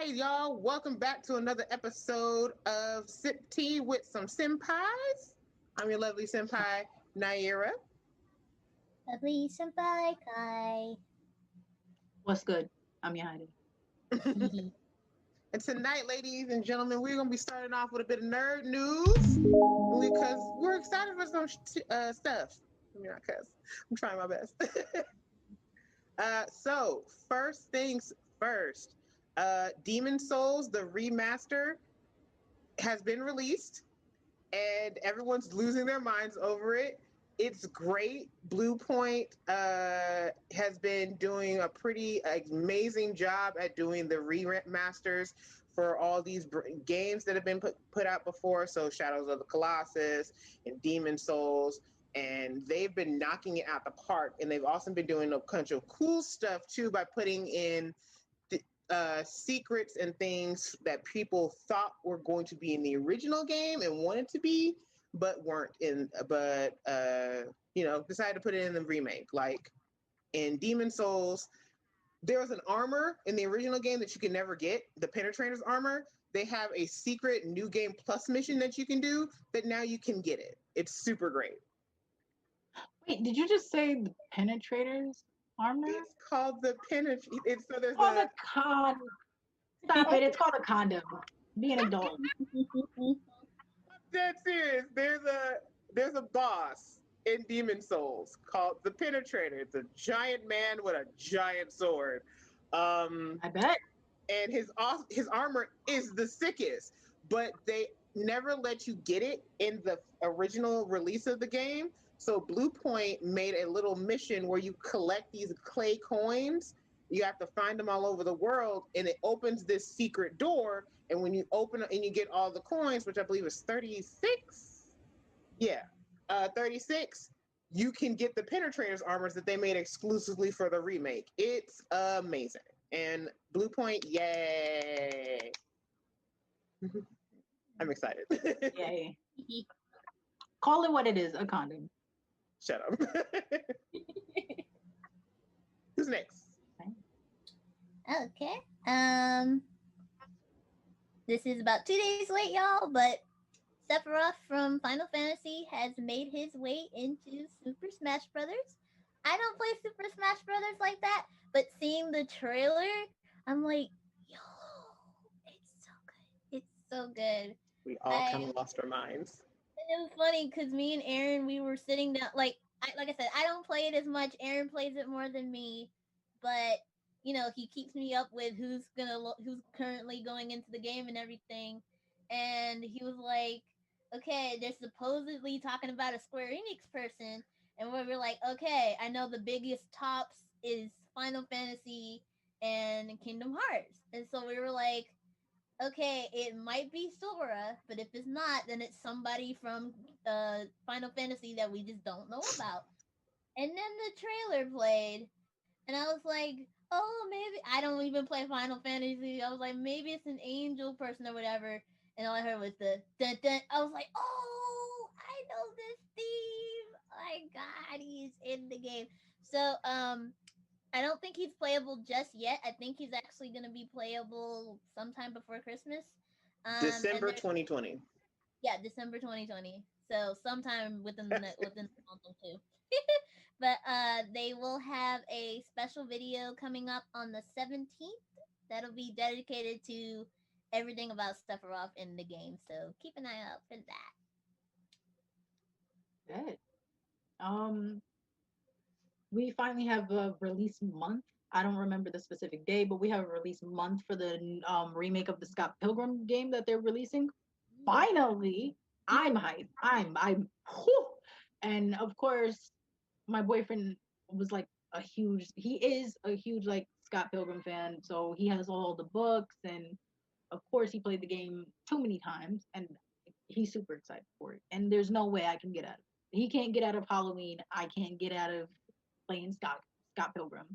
right, y'all. Welcome back to another episode of Sip Tea with some Senpais. I'm your lovely senpai, Naira. Lovely senpai Kai. What's good? I'm Yahidi. And tonight, ladies and gentlemen, we're going to be starting off with a bit of nerd news because we're excited for some stuff. I mean, not cuss. I'm trying my best. So, first things first, Demon Souls, the remaster, has been released and everyone's losing their minds over it. It's great. Blue Point has been doing a pretty amazing job at doing the remasters for all these games that have been put out before. So Shadows of the Colossus and Demon Souls. And they've been knocking it out the park. And they've also been doing a bunch of cool stuff too by putting in secrets and things that people thought were going to be in the original game and wanted to be, but weren't in. But decided to put it in the remake. Like in Demon Souls, there was an armor in the original game that you could never get, the Penetrator's armor. They have a secret new game plus mission that you can do that now you can get it. It's super great. Wait, did you just say the Penetrator's armor? It's called the Penetrator. So there's called a con. Stop it! It's called a condom. Be an adult. I'm dead serious. There's a boss in Demon Souls called the Penetrator. It's a giant man with a giant sword. I bet. And his armor is the sickest, but they never let you get it in the original release of the game. So Blue Point made a little mission where you collect these clay coins. You have to find them all over the world, and it opens this secret door. And when you open it and you get all the coins, which I believe is 36, 36, you can get the Penetrator's armors that they made exclusively for the remake. It's amazing. And Blue Point, yay! I'm excited. Yay. Call it what it is, a condom. Shut up. Who's next? Okay. This is about 2 days late, y'all, but Sephiroth from Final Fantasy has made his way into Super Smash Brothers. I don't play Super Smash Brothers like that, but seeing the trailer, I'm like, yo, it's so good. It's so good. We all kind of lost our minds. It was funny because me and Aaron, we were sitting down. Like I said, I don't play it as much. Aaron plays it more than me, but he keeps me up with who's currently going into the game and everything. And he was like, "Okay, they're supposedly talking about a Square Enix person," and we were like, "Okay, I know the biggest tops is Final Fantasy and Kingdom Hearts," and so we were like, okay, it might be Sora, but if it's not, then it's somebody from Final Fantasy that we just don't know about. And then the trailer played, and I was like, oh, maybe I don't even play Final Fantasy. I was like, maybe it's an angel person or whatever. And all I heard was the dun dun. I was like, oh, I know this theme. My God, he's in the game. So, I don't think he's playable just yet. I think he's actually going to be playable sometime before Christmas. December 2020. Yeah, December 2020. So sometime within the month or two. But they will have a special video coming up on the 17th. That'll be dedicated to everything about Sephiroth in the game. So keep an eye out for that. Good. We finally have a release month. I don't remember the specific day, but we have a release month for the remake of the Scott Pilgrim game that they're releasing. Finally, I'm hyped. I'm whew. And of course, my boyfriend was like he is a huge like Scott Pilgrim fan, so he has all the books, and of course he played the game too many times, and he's super excited for it. And there's no way I can get out of it. He can't get out of Halloween. I can't get out of playing Scott Pilgrim.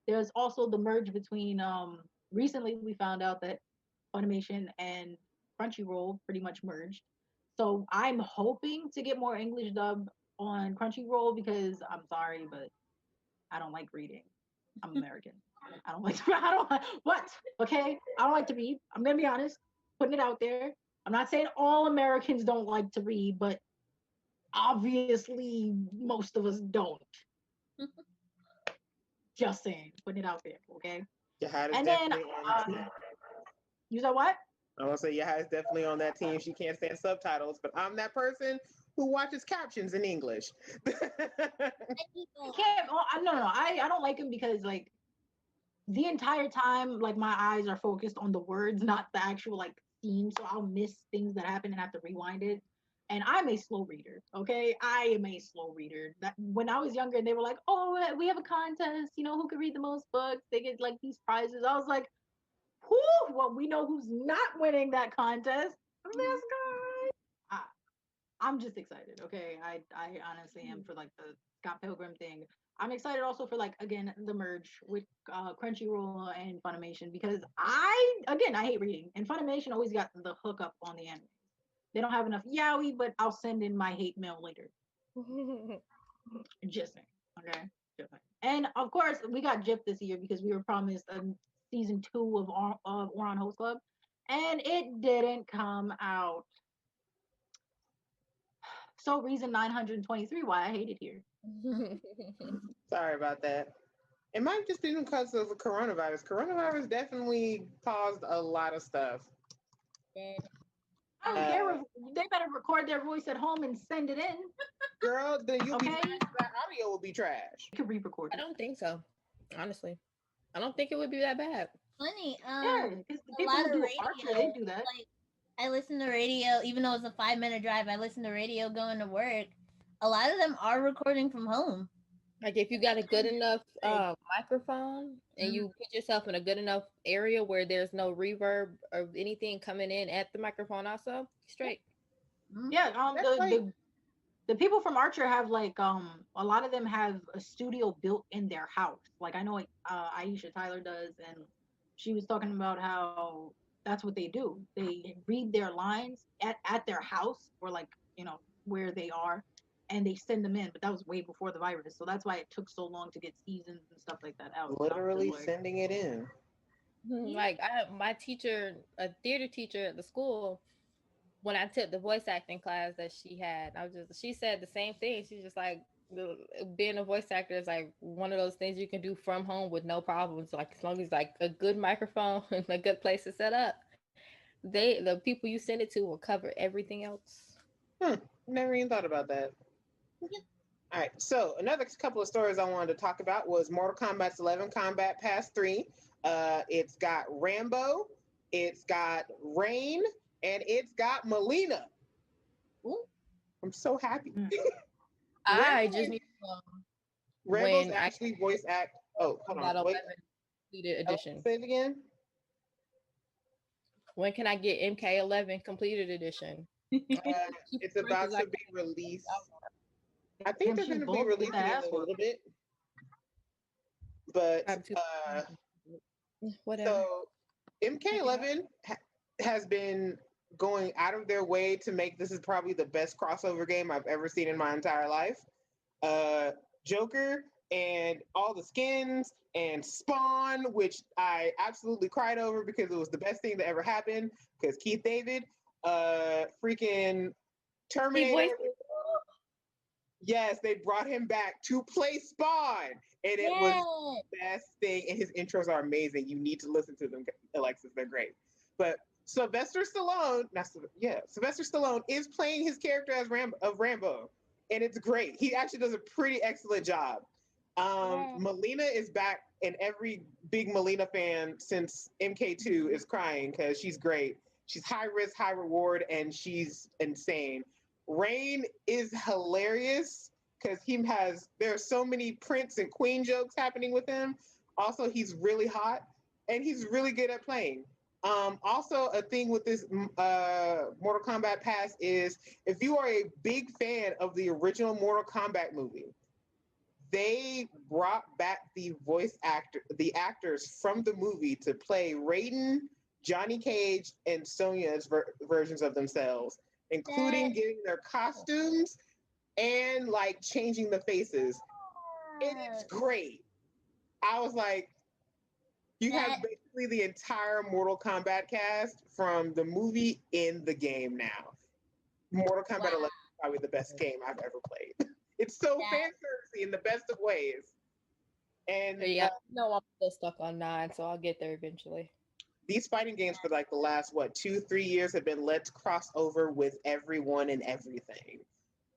There's also the merge between recently we found out that Funimation and Crunchyroll pretty much merged. So I'm hoping to get more English dub on Crunchyroll because I'm sorry, but I don't like reading. I'm American. I don't like to, I don't what? Okay? I don't like to read. I'm gonna be honest, putting it out there. I'm not saying all Americans don't like to read, but obviously most of us don't. Just saying, putting it out there, okay? Jihad is And then definitely on the team. you said what? I want to say Jihad is definitely on that team. She can't stand subtitles, but I'm that person who watches captions in English. I can't. Oh, no. I don't like him because like the entire time, like my eyes are focused on the words, not the actual like theme. So I'll miss things that happen and have to rewind it. And I'm a slow reader. Okay, I am a slow reader. That when I was younger, and they were like, "Oh, we have a contest. You know, who can read the most books? They get like these prizes." I was like, "Whoo! Well, we know who's not winning that contest. This guy." I'm just excited. Okay, I honestly am for like the Scott Pilgrim thing. I'm excited also for like again the merge with Crunchyroll and Funimation because I hate reading and Funimation always got the hookup on the anime. They don't have enough yaoi, but I'll send in my hate mail later. Just saying. Okay. Just saying. And of course we got Jip this year because we were promised a season 2 of Oran Host Club, and it didn't come out. So reason 923 why I hate it here. Sorry about that. It might just be because of the coronavirus. Coronavirus definitely caused a lot of stuff. I don't care if they better record their voice at home and send it in. Girl, then you'll Okay. be that audio will be trash. You can re-record I it. don't think so. Honestly, I don't think it would be that bad. Funny. Yeah, because the A people lot who of do radio, Archer, they do that. like I listen to radio, even though it's a 5-minute drive. I listen to radio going to work. A lot of them are recording from home. Like if you got a good enough microphone and you put yourself in a good enough area where there's no reverb or anything coming in at the microphone, also straight. Yeah, That's like- the people from Archer have like a lot of them have a studio built in their house. Like I know like Aisha Tyler does, and she was talking about how that's what they do. They read their lines at their house or like where they are, and they send them in. But that was way before the virus, so that's why it took so long to get seasons and stuff like that out. Literally sending it in. Like my teacher, a theater teacher at the school, when I took the voice acting class that she had, she said the same thing. She's just like, being a voice actor is like one of those things you can do from home with no problems. Like as long as like a good microphone and a good place to set up, the people you send it to will cover everything else. Never even thought about that. All right, so another couple of stories I wanted to talk about was Mortal Kombat's 11 Combat Pass 3. It's got Rambo, it's got Rain, and it's got Melina. Ooh, I'm so happy. I just need Rambo's actually voice act. Oh, hold on. Wait. Completed edition. Say it again. When can I get MK11 completed edition? It's about to be released. I think they're going to be releasing it in a little bit. But whatever. So MK11 has been going out of their way to make this is probably the best crossover game I've ever seen in my entire life. Joker and all the skins and Spawn, which I absolutely cried over because it was the best thing that ever happened because Keith David, freaking Terminator. Yes, they brought him back to play Spawn, and it was the best thing. And his intros are amazing. You need to listen to them, Alexis. They're great. But Sylvester Stallone is playing his character as Rambo, and it's great. He actually does a pretty excellent job. Melina is back, and every big Melina fan since MK2 is crying because she's great. She's high risk, high reward, and she's insane. Rain is hilarious because there are so many Prince and Queen jokes happening with him. Also, he's really hot and he's really good at playing. Also, a thing with this Mortal Kombat Pass is if you are a big fan of the original Mortal Kombat movie, they brought back the actors from the movie to play Raiden, Johnny Cage, and Sonya's versions of themselves, including getting their costumes and like changing the faces. It is great. I was like, You have That basically the entire Mortal Kombat cast from the movie in the game now. Mortal Kombat 11 wow. is probably the best game I've ever played. It's so That fan servicey in the best of ways. And Yeah, no, I'm still stuck on 9, so I'll get there eventually. these fighting games for like the last, what, 2, 3 years have been let's cross over with everyone and everything.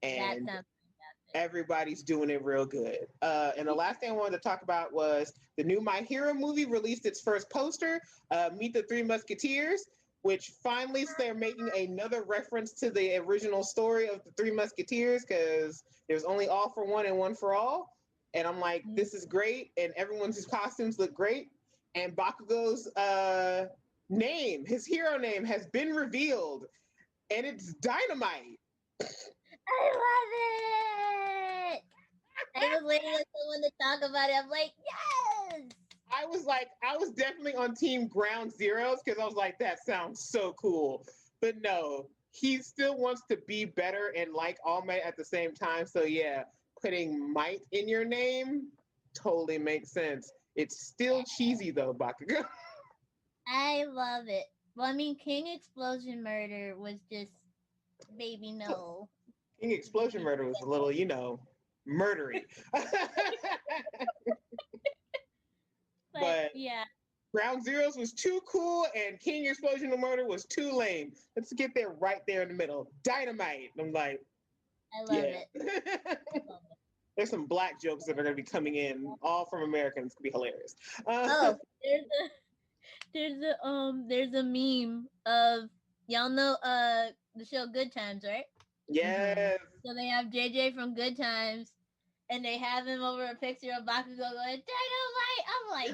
that And sounds fantastic. everybody's doing it real good. And the last thing I wanted to talk about was the new My Hero movie released its first poster, Meet the Three Musketeers, which finally they're making another reference to the original story of the Three Musketeers because there's only all for one and one for all. And I'm like, this is great. And everyone's costumes look great. And Bakugo's name, his hero name, has been revealed. And it's Dynamite. I love it. I was waiting for someone to talk about it. I'm like, yes. I was definitely on team Ground Zeroes because I was like, that sounds so cool. But no, he still wants to be better and like All Might at the same time. So yeah, putting Might in your name totally makes sense. It's still cheesy though, Bakugo. I love it. Well, I mean, King Explosion Murder was just, baby, no. King Explosion Murder was a little, murdery. But yeah, Ground Zeroes was too cool and King Explosion Murder was too lame. Let's get there right there in the middle. Dynamite. I'm like, I love yeah. it. There's some black jokes that are going to be coming in, all from Americans. It's going to be hilarious. Oh, there's a meme of, y'all know the show Good Times, right? Yes. So they have JJ from Good Times, and they have him over a picture of Bakugo going, Dynamite! I'm like,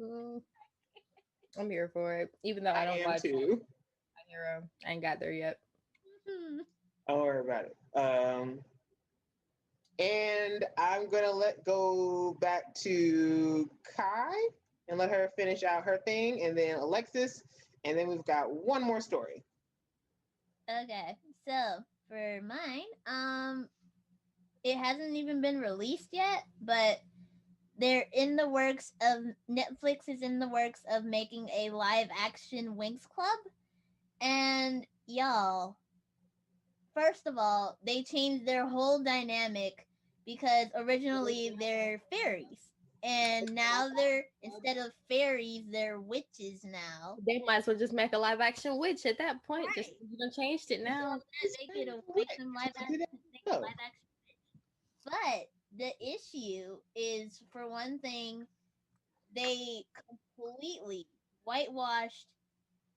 stop! I'm here for it, even though I don't am watch too. My Hero. I ain't got there yet. Don't worry about it. And I'm going to go back to Kai and let her finish out her thing, and then Alexis, and then we've got one more story. Okay, so for mine, it hasn't even been released yet, but Netflix is in the works of making a live action Winx Club. And y'all, first of all, they changed their whole dynamic because originally they're fairies. And now instead of fairies, they're witches now. They might as well just make a live action witch at that point. Right. Just you done changed it now. Make them live action witch. But the issue is, for one thing, they completely whitewashed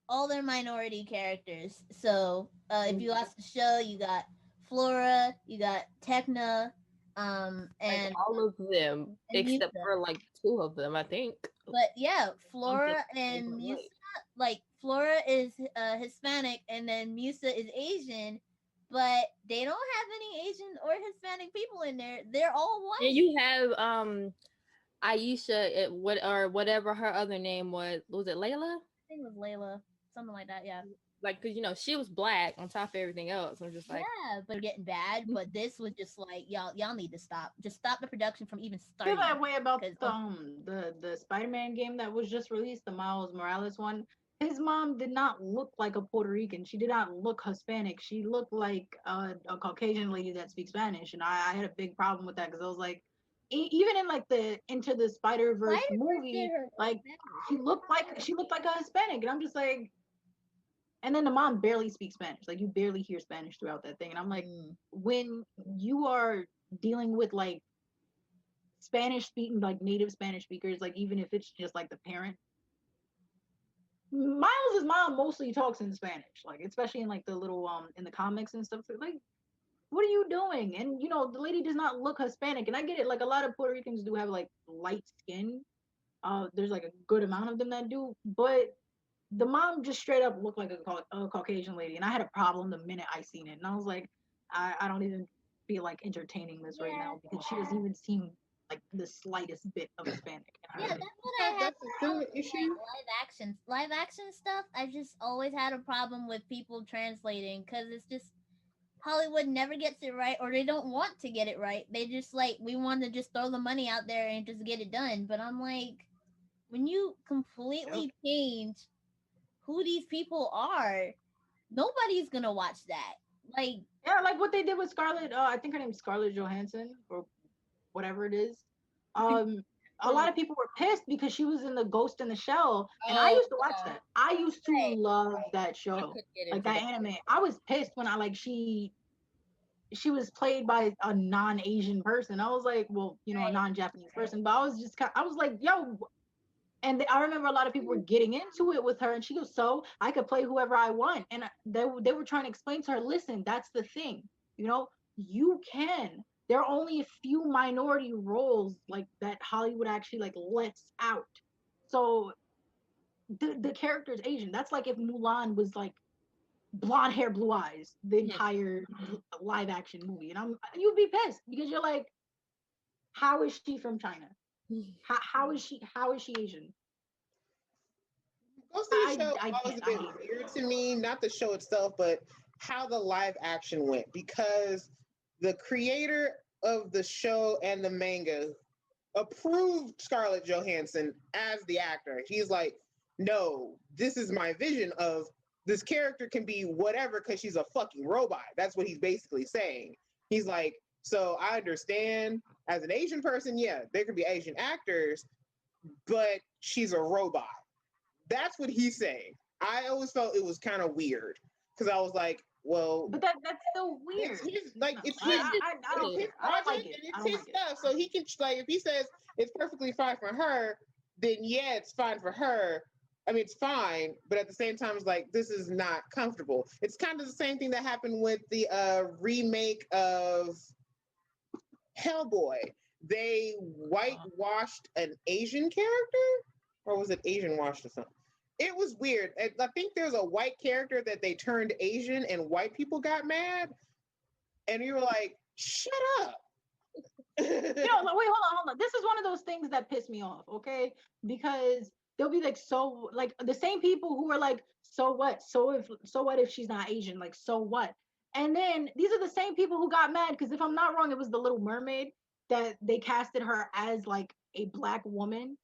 all their minority characters. So if you watch the show, you got Flora, you got Techna, and like all of them except Musa. For like 2 of them, I think. But yeah, Flora and Musa, like Flora is Hispanic, and then Musa is Asian. But they don't have any Asian or Hispanic people in there. They're all white. And you have Aisha, or whatever her other name was. Was it Layla? I think it was Layla, something like that. Yeah. Like, cause she was black on top of everything else. I'm just like, yeah, but getting bad. But this was just like, y'all need to stop. Just stop the production from even starting. I feel that way about the Spider-Man game that was just released, the Miles Morales one. His mom did not look like a Puerto Rican. She did not look Hispanic. She looked like a Caucasian lady that speaks Spanish, and I had a big problem with that because I was like, even in like the Into the Spider-Verse movie, like she looked like a Hispanic, and I'm just like. And then the mom barely speaks Spanish. Like, you barely hear Spanish throughout that thing. And I'm like, when you are dealing with, like, Spanish-speaking, like, native Spanish speakers, like, even if it's just, like, the parent, Miles' mom mostly talks in Spanish. Like, especially in, like, the little, in the comics and stuff. So, like, what are you doing? And, the lady does not look Hispanic. And I get it. Like, a lot of Puerto Ricans do have, like, light skin. There's, like, a good amount of them that do. But the mom just straight up looked like a Caucasian lady, and I had a problem the minute I seen it, and I was like, I don't even feel like entertaining this right now because she doesn't even seem like the slightest bit of Hispanic. Yeah, that's what I had with issue. Live action stuff. I just always had a problem with people translating because it's just Hollywood never gets it right, or they don't want to get it right. They just like, we want to just throw the money out there and just get it done. But I'm like, when you completely change who these people are, nobody's gonna watch that. Like, Yeah, like what they did with Scarlett. I think her name's Scarlett Johansson or whatever it is. A lot of people were pissed because she was in the Ghost in the Shell, and I used to watch that. I used to love that show, like that anime. I was pissed when she was played by a non-Asian person. I was like, well, you know, a non-Japanese person, but I was just I was like, yo. And I remember a lot of people were getting into it with her, and she goes, so I could play whoever I want. And they were trying to explain to her, listen, that's the thing, you know, you can. There are only a few minority roles like that Hollywood actually like lets out. So the character is Asian. That's like if Mulan was like blonde hair, blue eyes, the entire live action movie. And you'd be pissed because you're like, how is she from China? How is she Asian? Ghost in the Shell always a bit weird to me, not the show itself, but how the live action went, because the creator of the show and the manga approved Scarlett Johansson as the actor. He's like, no, this is my vision of this character can be whatever because she's a fucking robot. That's what he's basically saying. He's like, so I understand as an Asian person, yeah, there could be Asian actors, but she's a robot. That's what he's saying. I always felt it was kind of weird because I was like, well, but that's so weird. It's his project and it's his stuff. So he can, like, if he says it's perfectly fine for her, then yeah, it's fine for her. I mean, it's fine, but at the same time, it's like, this is not comfortable. It's kind of the same thing that happened with the remake of Hellboy. They whitewashed an Asian character, or was it Asian washed or something? It was weird. I think there's a white character that they turned Asian, and white people got mad, and you were like, "Shut up!" Wait, hold on. This is one of those things that piss me off. Okay, because they'll be like, so like the same people who are like, so what? So what if she's not Asian? Like, so what? And then these are the same people who got mad because if I'm not wrong, it was the Little Mermaid that they casted her as like a black woman,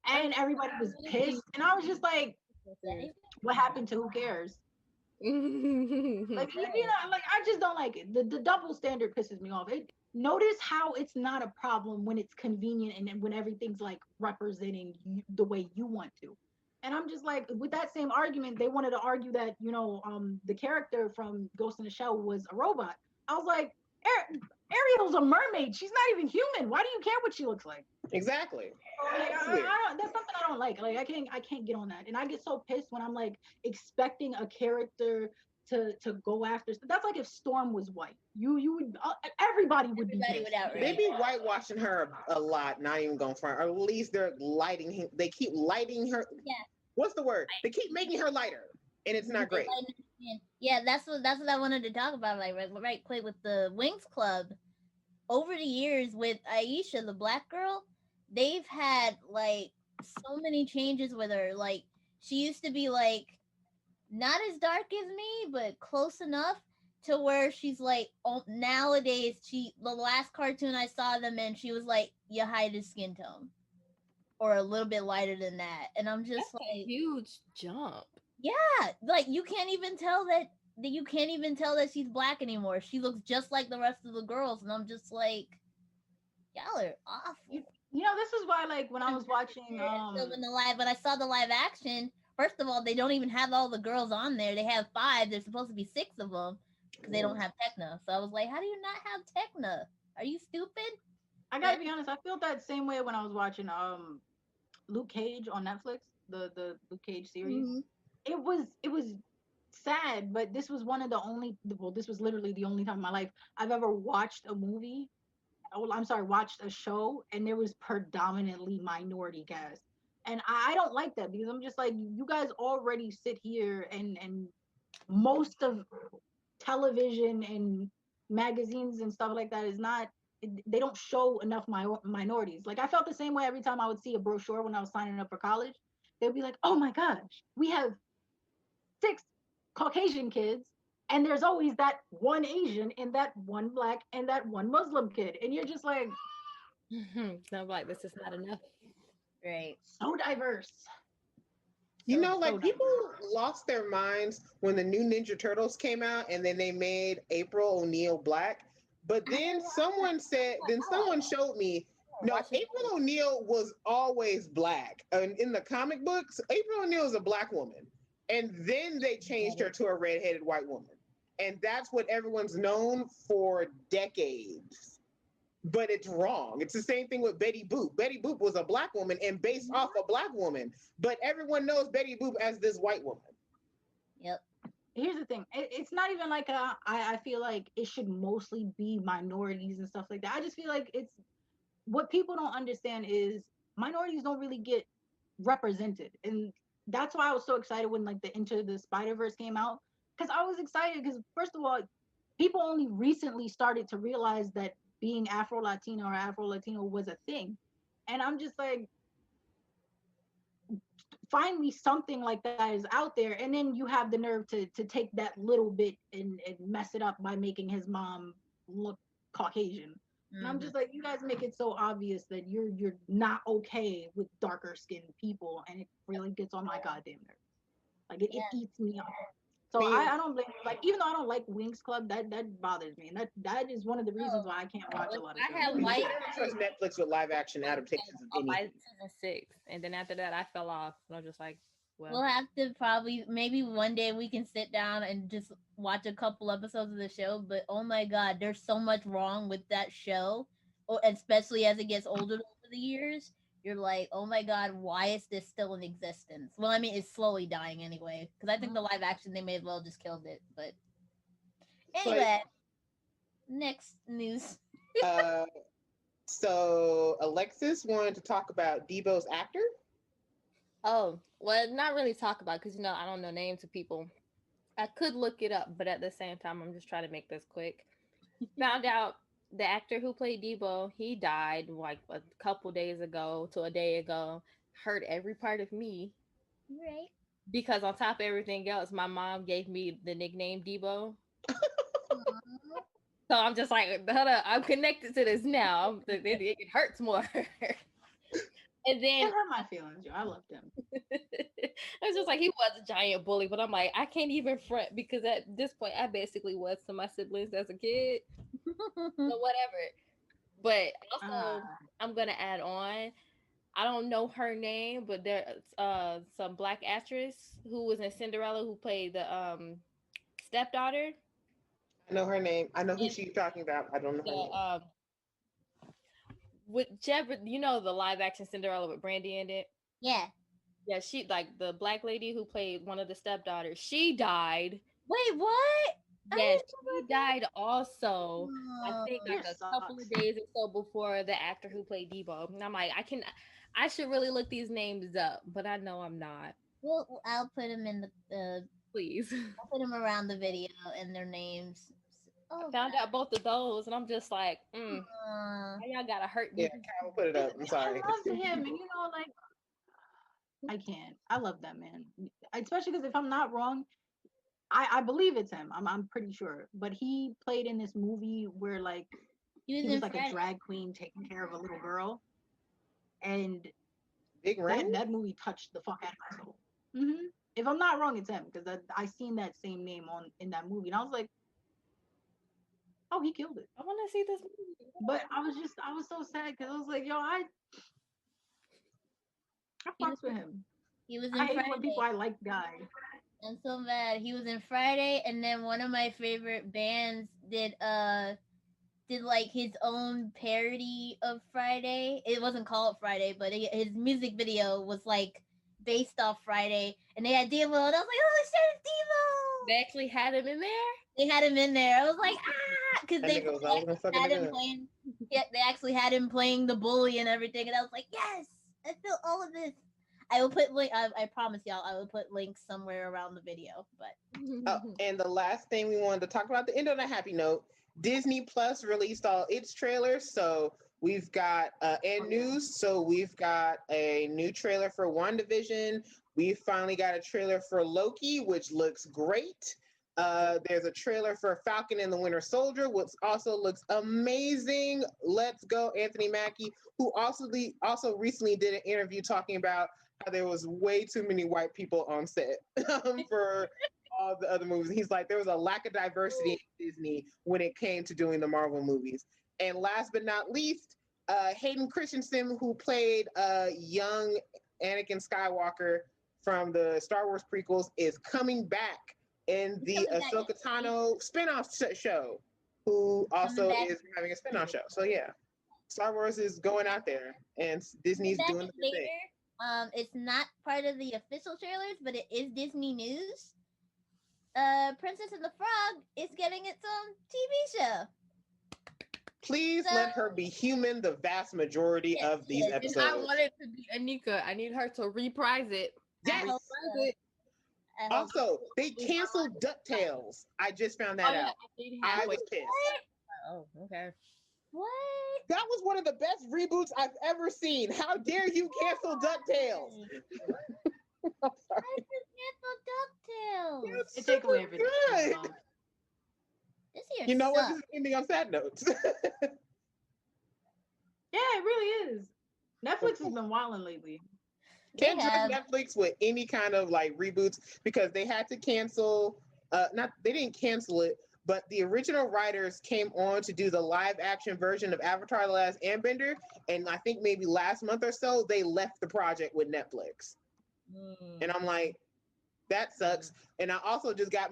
and everybody was pissed, and I was just like, what happened to who cares? Like, you know, like I just don't like it. The double standard pisses me off. Notice how it's not a problem when it's convenient and when everything's like representing you the way you want to. And I'm just like, with that same argument, they wanted to argue that, you know, the character from Ghost in the Shell was a robot. I was like, Ariel's a mermaid. She's not even human. Why do you care what she looks like? Exactly. Like, that's something I don't like. Like, I can't get on that. And I get so pissed when I'm like expecting a character to go after. That's like if Storm was white. You would everybody would be pissed. They be whitewashing her a lot. Not even going front. Or at least they're lighting him. They keep lighting her. Yeah. What's the word? They keep making her lighter, and it's not great. Yeah, that's what I wanted to talk about. Like right quick with the Wings Club. Over the years with Aisha, the black girl, they've had like so many changes with her. Like, she used to be like not as dark as me, but close enough to where she's like, nowadays, the last cartoon I saw them in, she was like, you hide his skin tone, or a little bit lighter than that. And I'm just That's a huge jump. Yeah, like you can't even tell that she's black anymore. She looks just like the rest of the girls, and I'm just like, y'all are awful. You know, this is why, like, when I was watching, so when I saw the live action, first of all, they don't even have all the girls on there. They have 5. There's supposed to be 6 of them because they don't have Tekna. So I was like, how do you not have Tekna? Are you stupid? I gotta be honest. I feel that same way when I was watching Luke Cage on Netflix, the Luke Cage series. Mm-hmm. It was sad, but this was this was literally the only time in my life I've ever watched a movie. Watched a show, and there was predominantly minority cast. And I don't like that because I'm just like, you guys already sit here and most of television and magazines and stuff like that is not, they don't show enough minorities. Like, I felt the same way every time I would see a brochure when I was signing up for college. They'd be like, oh my gosh, we have 6 Caucasian kids And there's always that one Asian and that one Black and that one Muslim kid. And you're just like, So I'm like, this is not enough. Right. so diverse. You So, know, like so people diverse. lost their minds when the new Ninja Turtles came out and then they made April O'Neil black. But then someone showed me, no, April O'Neil was always black. And in the comic books, April O'Neil is a black woman. And then they changed her to a redheaded white woman. And that's what everyone's known for decades. But it's wrong. It's the same thing with Betty Boop. Betty Boop was a black woman and based off a black woman, but everyone knows Betty Boop as this white woman. Yep. Here's the thing. It's not even like I feel like it should mostly be minorities and stuff like that. I just feel like it's what people don't understand is minorities don't really get represented. And that's why I was so excited when like the Into the Spider-Verse came out. Because I was excited because first of all, people only recently started to realize that being Afro-Latino or Afro-Latino was a thing. And I'm just like, finally something like that is out there. And then you have the nerve to take that little bit and mess it up by making his mom look Caucasian. And I'm just like, you guys make it so obvious that you're not okay with darker skinned people. And it really gets on my goddamn nerves. Like it eats me up. So I don't blame, like, even though I don't like Winx Club, that bothers me, and that is one of the reasons why I can't watch a lot of I shows. had I don't trust Netflix with live action adaptations of by anything. season 6, and then after that I fell off. And I was just like, well, We'll have to probably maybe one day we can sit down and just watch a couple episodes of the show. But oh my god, there's so much wrong with that show, especially as it gets older over the years. You're like, oh my god, why is this still in existence? Well, I mean, it's slowly dying anyway. Because I think the live action they may as well just killed it. But anyway, next news. So Alexis wanted to talk about Debo's actor. oh, well, not really talk about because I don't know names of people. I could look it up, but at the same time, I'm just trying to make this quick. Found out the actor who played Debo, he died like a couple days ago to a day ago. Hurt every part of me Right. because on top of everything else, my mom gave me the nickname Debo. So I'm just like, hold up, I'm connected to this now. It hurts more. And then It hurt my feelings, yo. I loved him. I was just like, he was a giant bully, but I'm like, I can't even front because at this point, I basically was to my siblings as a kid. So whatever. But also, I'm gonna add on. I don't know her name, but there's some black actress who was in Cinderella who played the stepdaughter. I know her name. I know who she's talking about. I don't know her name. Whichever, the live action Cinderella with Brandy in it. Yeah. Yeah, she like the black lady who played one of the stepdaughters. She died. Wait, what? Yes, she died also. I think like a couple of days or so before the actor who played Debo. And I'm like, I should really look these names up, but I know I'm not. Well, I'll put them in the. Please. I'll put them around the video and their names. I found out both of those, and I'm just like, y'all gotta hurt me. Yeah, Kyle, put it up. I'm sorry. I loved him, and like, I can't. I love that man, especially because if I'm not wrong, I believe it's him. I'm pretty sure, but he played in this movie where like he was like a drag queen taking care of a little girl, and Big Rain. That movie touched the fuck out of my soul. Mm-hmm. If I'm not wrong, it's him because I seen that same name in that movie, and I was like, oh, he killed it. I want to see this movie. But I was so sad because I was like, yo, I fucks with him. He was in I Friday. hate when people I like die. I'm so mad. He was in Friday, and then one of my favorite bands did like his own parody of Friday. It wasn't called Friday, but his music video was like based off Friday, and they had Devo, and I was like, oh shit, it's Devo! They actually had him in there? They had him in there. I was like, because they had him playing. Yeah, they actually had him playing the bully and everything, and I was like, yes, I feel all of this. I will put I promise y'all, I will put links somewhere around the video. But and the last thing we wanted to talk about, the end on a happy note. Disney Plus released all its trailers, so we've got and news. So we've got a new trailer for WandaVision. We finally got a trailer for Loki, which looks great. There's a trailer for Falcon and the Winter Soldier, which also looks amazing. Let's go, Anthony Mackie, who also recently did an interview talking about how there was way too many white people on set for all the other movies. He's like, there was a lack of diversity in Disney when it came to doing the Marvel movies. And last but not least, Hayden Christensen, who played young Anakin Skywalker from the Star Wars prequels, is coming back in the Ahsoka Tano spinoff show, who also is having a spinoff show. So yeah, Star Wars is going out there, and Disney's doing the thing. It's not part of the official trailers, but it is Disney news. Princess and the Frog is getting its own TV show. Please let her be human the vast majority of these episodes. I want it to be Anika. I need her to reprise it. Yes. Also, they canceled DuckTales. I just found that out. I was pissed. Oh, okay. What? That was one of the best reboots I've ever seen. How dare you cancel DuckTales? I'm sorry. I just canceled DuckTales. It take away everything. Good. This year you know sucks. what? This is ending on sad notes. Yeah, it really is. Netflix has been wilding lately. Can't trust Netflix with any kind of like reboots because they had to cancel. They didn't cancel it, but the original writers came on to do the live action version of Avatar: The Last Airbender, and I think maybe last month or so they left the project with Netflix. And I'm like, that sucks. And I also just got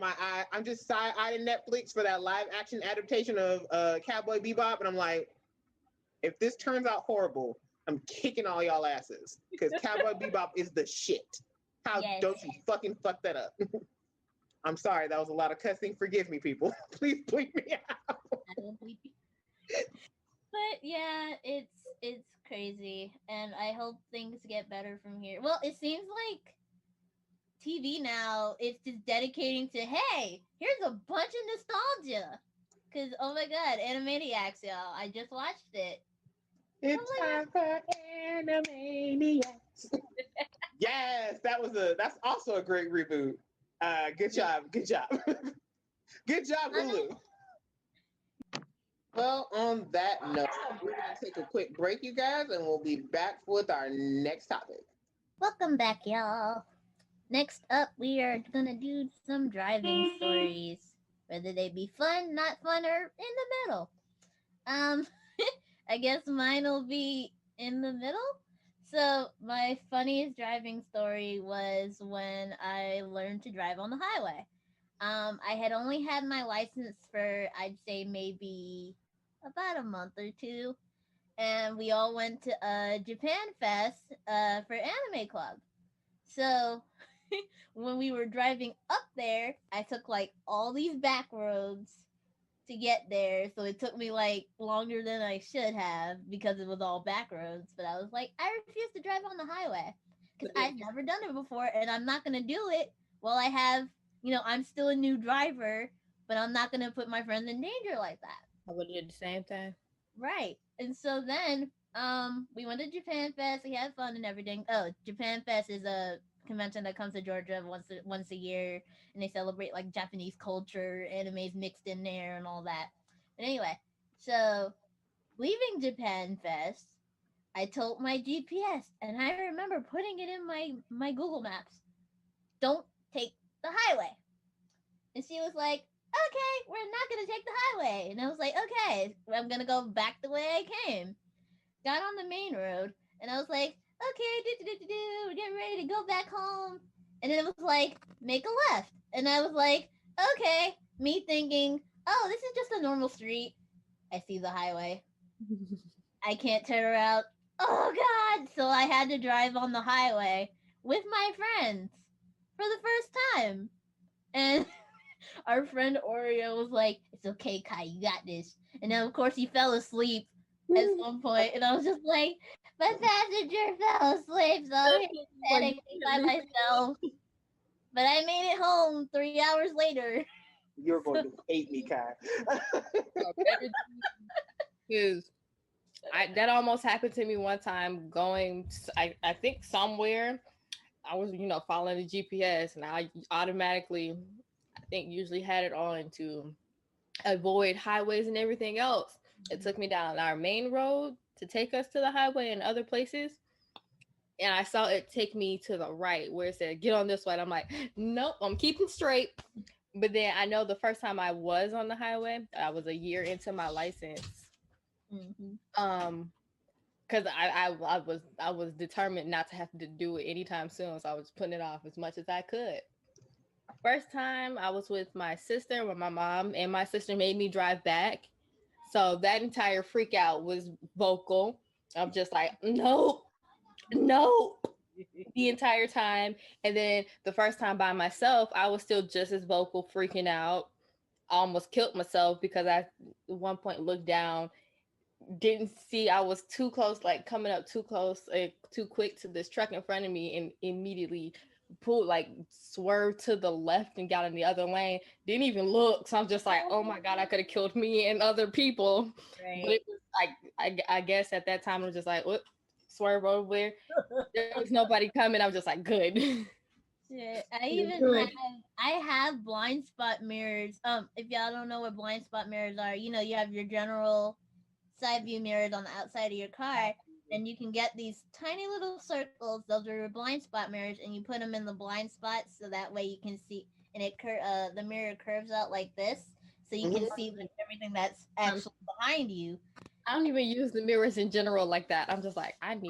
I'm just side-eyeing Netflix for that live action adaptation of Cowboy Bebop, and I'm like, if this turns out horrible, I'm kicking all y'all asses because Cowboy Bebop is the shit. How don't you fucking fuck that up? I'm sorry, that was a lot of cussing. Forgive me, people. Please bleep me out. But yeah, it's crazy, and I hope things get better from here. Well, it seems like TV now is just dedicating to, hey, here's a bunch of nostalgia. Because, oh my god, Animaniacs, y'all. I just watched it. It's time for Animaniacs. Yes, that's also a great reboot. Good job. Good job, Hulu. Well, on that note, we're going to take a quick break, you guys, and we'll be back with our next topic. Welcome back, y'all. Next up, we are going to do some driving stories. Whether they be fun, not fun, or in the middle. I guess mine will be in the middle. So my funniest driving story was when I learned to drive on the highway. I had only had my license for, I'd say, maybe about a month or two. And we all went to Japan Fest for Anime Club. So when we were driving up there, I took like all these back roads to get there. So it took me like longer than I should have because it was all back roads. But I was like, I refuse to drive on the highway because I've never done it before and I'm not going to do it while I have, I'm still a new driver, but I'm not going to put my friends in danger like that. I would do the same thing. Right. And so then we went to Japan Fest. We had fun and everything. Oh, Japan Fest is a convention that comes to Georgia once a year, and they celebrate like Japanese culture, animes mixed in there and all that. But anyway, so leaving Japan Fest, I told my GPS, and I remember putting it in my Google Maps, don't take the highway. And she was like, okay, we're not going to take the highway. And I was like, okay, I'm going to go back the way I came. Got on the main road, and I was like, okay, we're getting ready to go back home. And then it was like, make a left. And I was like, okay, me thinking, oh, this is just a normal street. I see the highway. I can't turn around. Oh, God. So I had to drive on the highway with my friends for the first time. And our friend Oreo was like, it's okay, Kai, you got this. And then, of course, he fell asleep at some point. And I was just like, my passenger fell asleep, so I'm standing by myself. But I made it home 3 hours later. You're going to hate me, Kai. Because that almost happened to me one time going, I think somewhere. I was, following the GPS, and I automatically, think usually had it on to avoid highways and everything else. It took me down our main road to take us to the highway and other places. And I saw it take me to the right where it said, get on this way. And I'm like, nope, I'm keeping straight. But then I know the first time I was on the highway, I was a year into my license. Because I was determined not to have to do it anytime soon. So I was putting it off as much as I could. First time I was with my sister, with my mom, and my sister made me drive back. So that entire freak out was vocal. I'm just like, nope, the entire time. And then the first time by myself, I was still just as vocal, freaking out. I almost killed myself because I at one point looked down, didn't see I was too close, like coming up too close, too quick to this truck in front of me, and immediately pulled, like swerved to the left and got in the other lane. Didn't even look. So I'm just like, oh my God, I could have killed me and other people. Right. But it was like, I guess at that time I was just like, whoop, swerve over there. There was nobody coming. I was just like, good. Yeah, I have blind spot mirrors. If y'all don't know what blind spot mirrors are, you have your general side view mirrors on the outside of your car, and you can get these tiny little circles. Those are your blind spot mirrors, and you put them in the blind spots so that way you can see. And the mirror curves out like this, so you can see everything that's actually behind you. I don't even use the mirrors in general like that. I'm just like, I have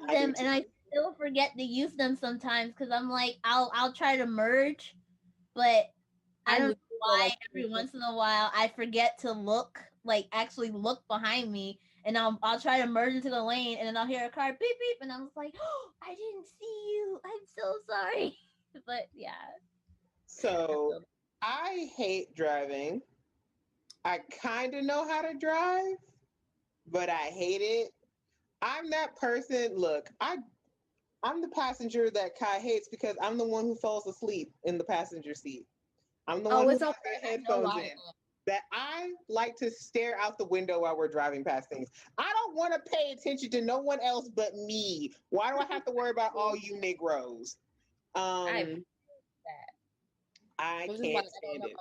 them, and I still forget to use them sometimes because I'm like, I'll try to merge, but I don't know why every once in a while I forget to actually look behind me, and I'll try to merge into the lane, and then I'll hear a car beep beep, and I was like, oh, I didn't see you. I'm so sorry. But yeah. So I hate driving. I kind of know how to drive, but I hate it. I'm that person. Look, I'm the passenger that Kai hates because I'm the one who falls asleep in the passenger seat. I'm the one who has their headphones in. That I like to stare out the window while we're driving past things. I don't want to pay attention to no one else but me. Why do I have to worry about all you Negroes? I can't stand it. I know my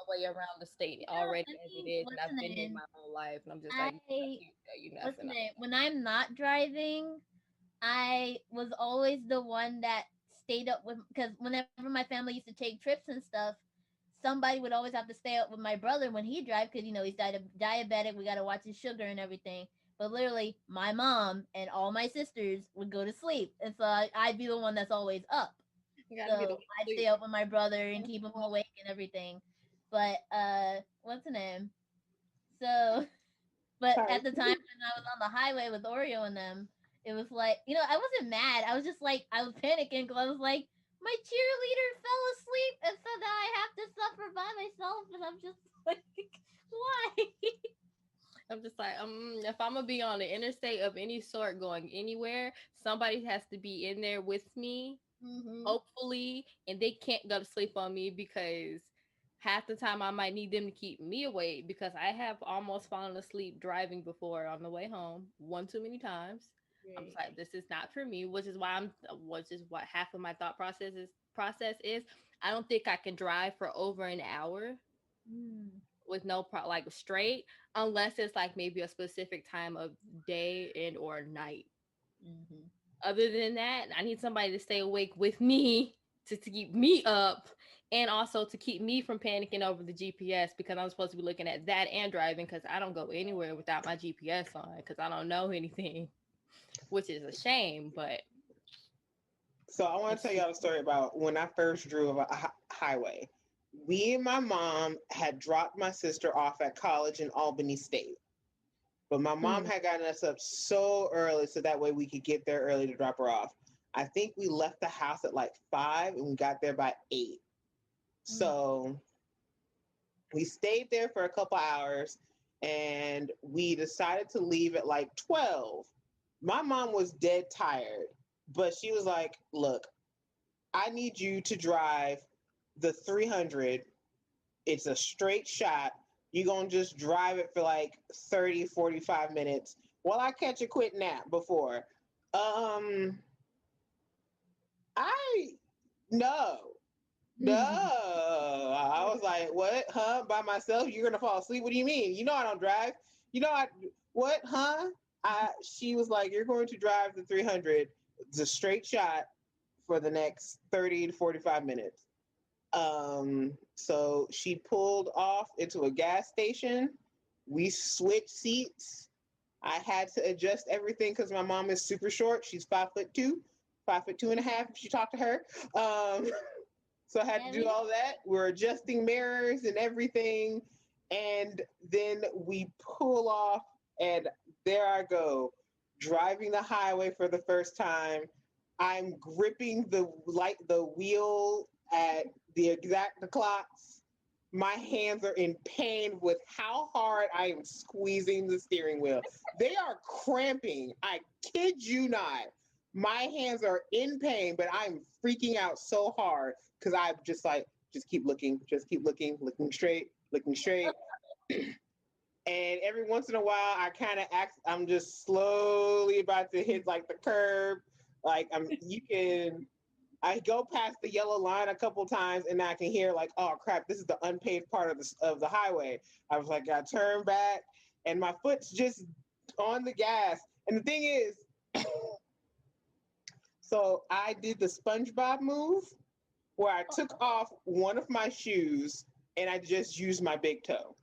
way around the state already as it is, and I've been here my whole life, and I'm just like, I can't tell you nothing. When I'm not driving, I was always the one that stayed up with, because whenever my family used to take trips and stuff, somebody would always have to stay up with my brother when he drive, because he's diabetic. We got to watch his sugar and everything. But literally, my mom and all my sisters would go to sleep, and so I'd be the one that's always up. So I'd stay up with my brother and keep him awake and everything. But what's the name? So, but at the time when I was on the highway with Oreo and them, it was like, I wasn't mad. I was just like, I was panicking because I was like, my cheerleader fell asleep, and so now I have to suffer by myself, and I'm just like, why? I'm just like, if I'm gonna be on the interstate of any sort going anywhere, somebody has to be in there with me, hopefully, and they can't go to sleep on me because half the time I might need them to keep me awake, because I have almost fallen asleep driving before on the way home, one too many times. Right. I'm just like, this is not for me, which is what half of my thought process is. I don't think I can drive for over an hour with no like straight, unless it's like maybe a specific time of day and or night. Other than that, I need somebody to stay awake with me to keep me up, and also to keep me from panicking over the GPS, because I'm supposed to be looking at that and driving, because I don't go anywhere without my GPS on, because I don't know anything, which is a shame. But so I want to tell y'all a story about when I first drove a highway. We and my mom had dropped my sister off at college in Albany State. But my mom had gotten us up so early so that way we could get there early to drop her off. I think we left the house at like 5 and we got there by 8. So we stayed there for a couple hours and we decided to leave at like 12. My mom was dead tired, but she was like, look, I need you to drive the 300. It's a straight shot. You're going to just drive it for like 30, 45 minutes while I catch a quick nap before. No. No, I was like, what? Huh? By myself? You're gonna fall asleep? What do you mean? You know I don't drive. You know I what? Huh? She was like, you're going to drive the 300. It's a straight shot for the next 30 to 45 minutes. So she pulled off into a gas station. We switched seats. I had to adjust everything because my mom is super short. She's 5'2", 5'2.5" if you talk to her. So I had to do all that. We're adjusting mirrors and everything. And then we pull off, and there I go, driving the highway for the first time. I'm gripping the wheel at the clocks. My hands are in pain with how hard I am squeezing the steering wheel. They are cramping. I kid you not. My hands are in pain, but I'm freaking out so hard because I'm just like, just keep looking, looking straight. And every once in a while, I kind of act, I'm just slowly about to hit like the curb. Like I go past the yellow line a couple times and I can hear like, oh crap, this is the unpaved part of the highway. I was like, I turn back and my foot's just on the gas. And the thing is, so I did the SpongeBob move where I took off one of my shoes and I just used my big toe.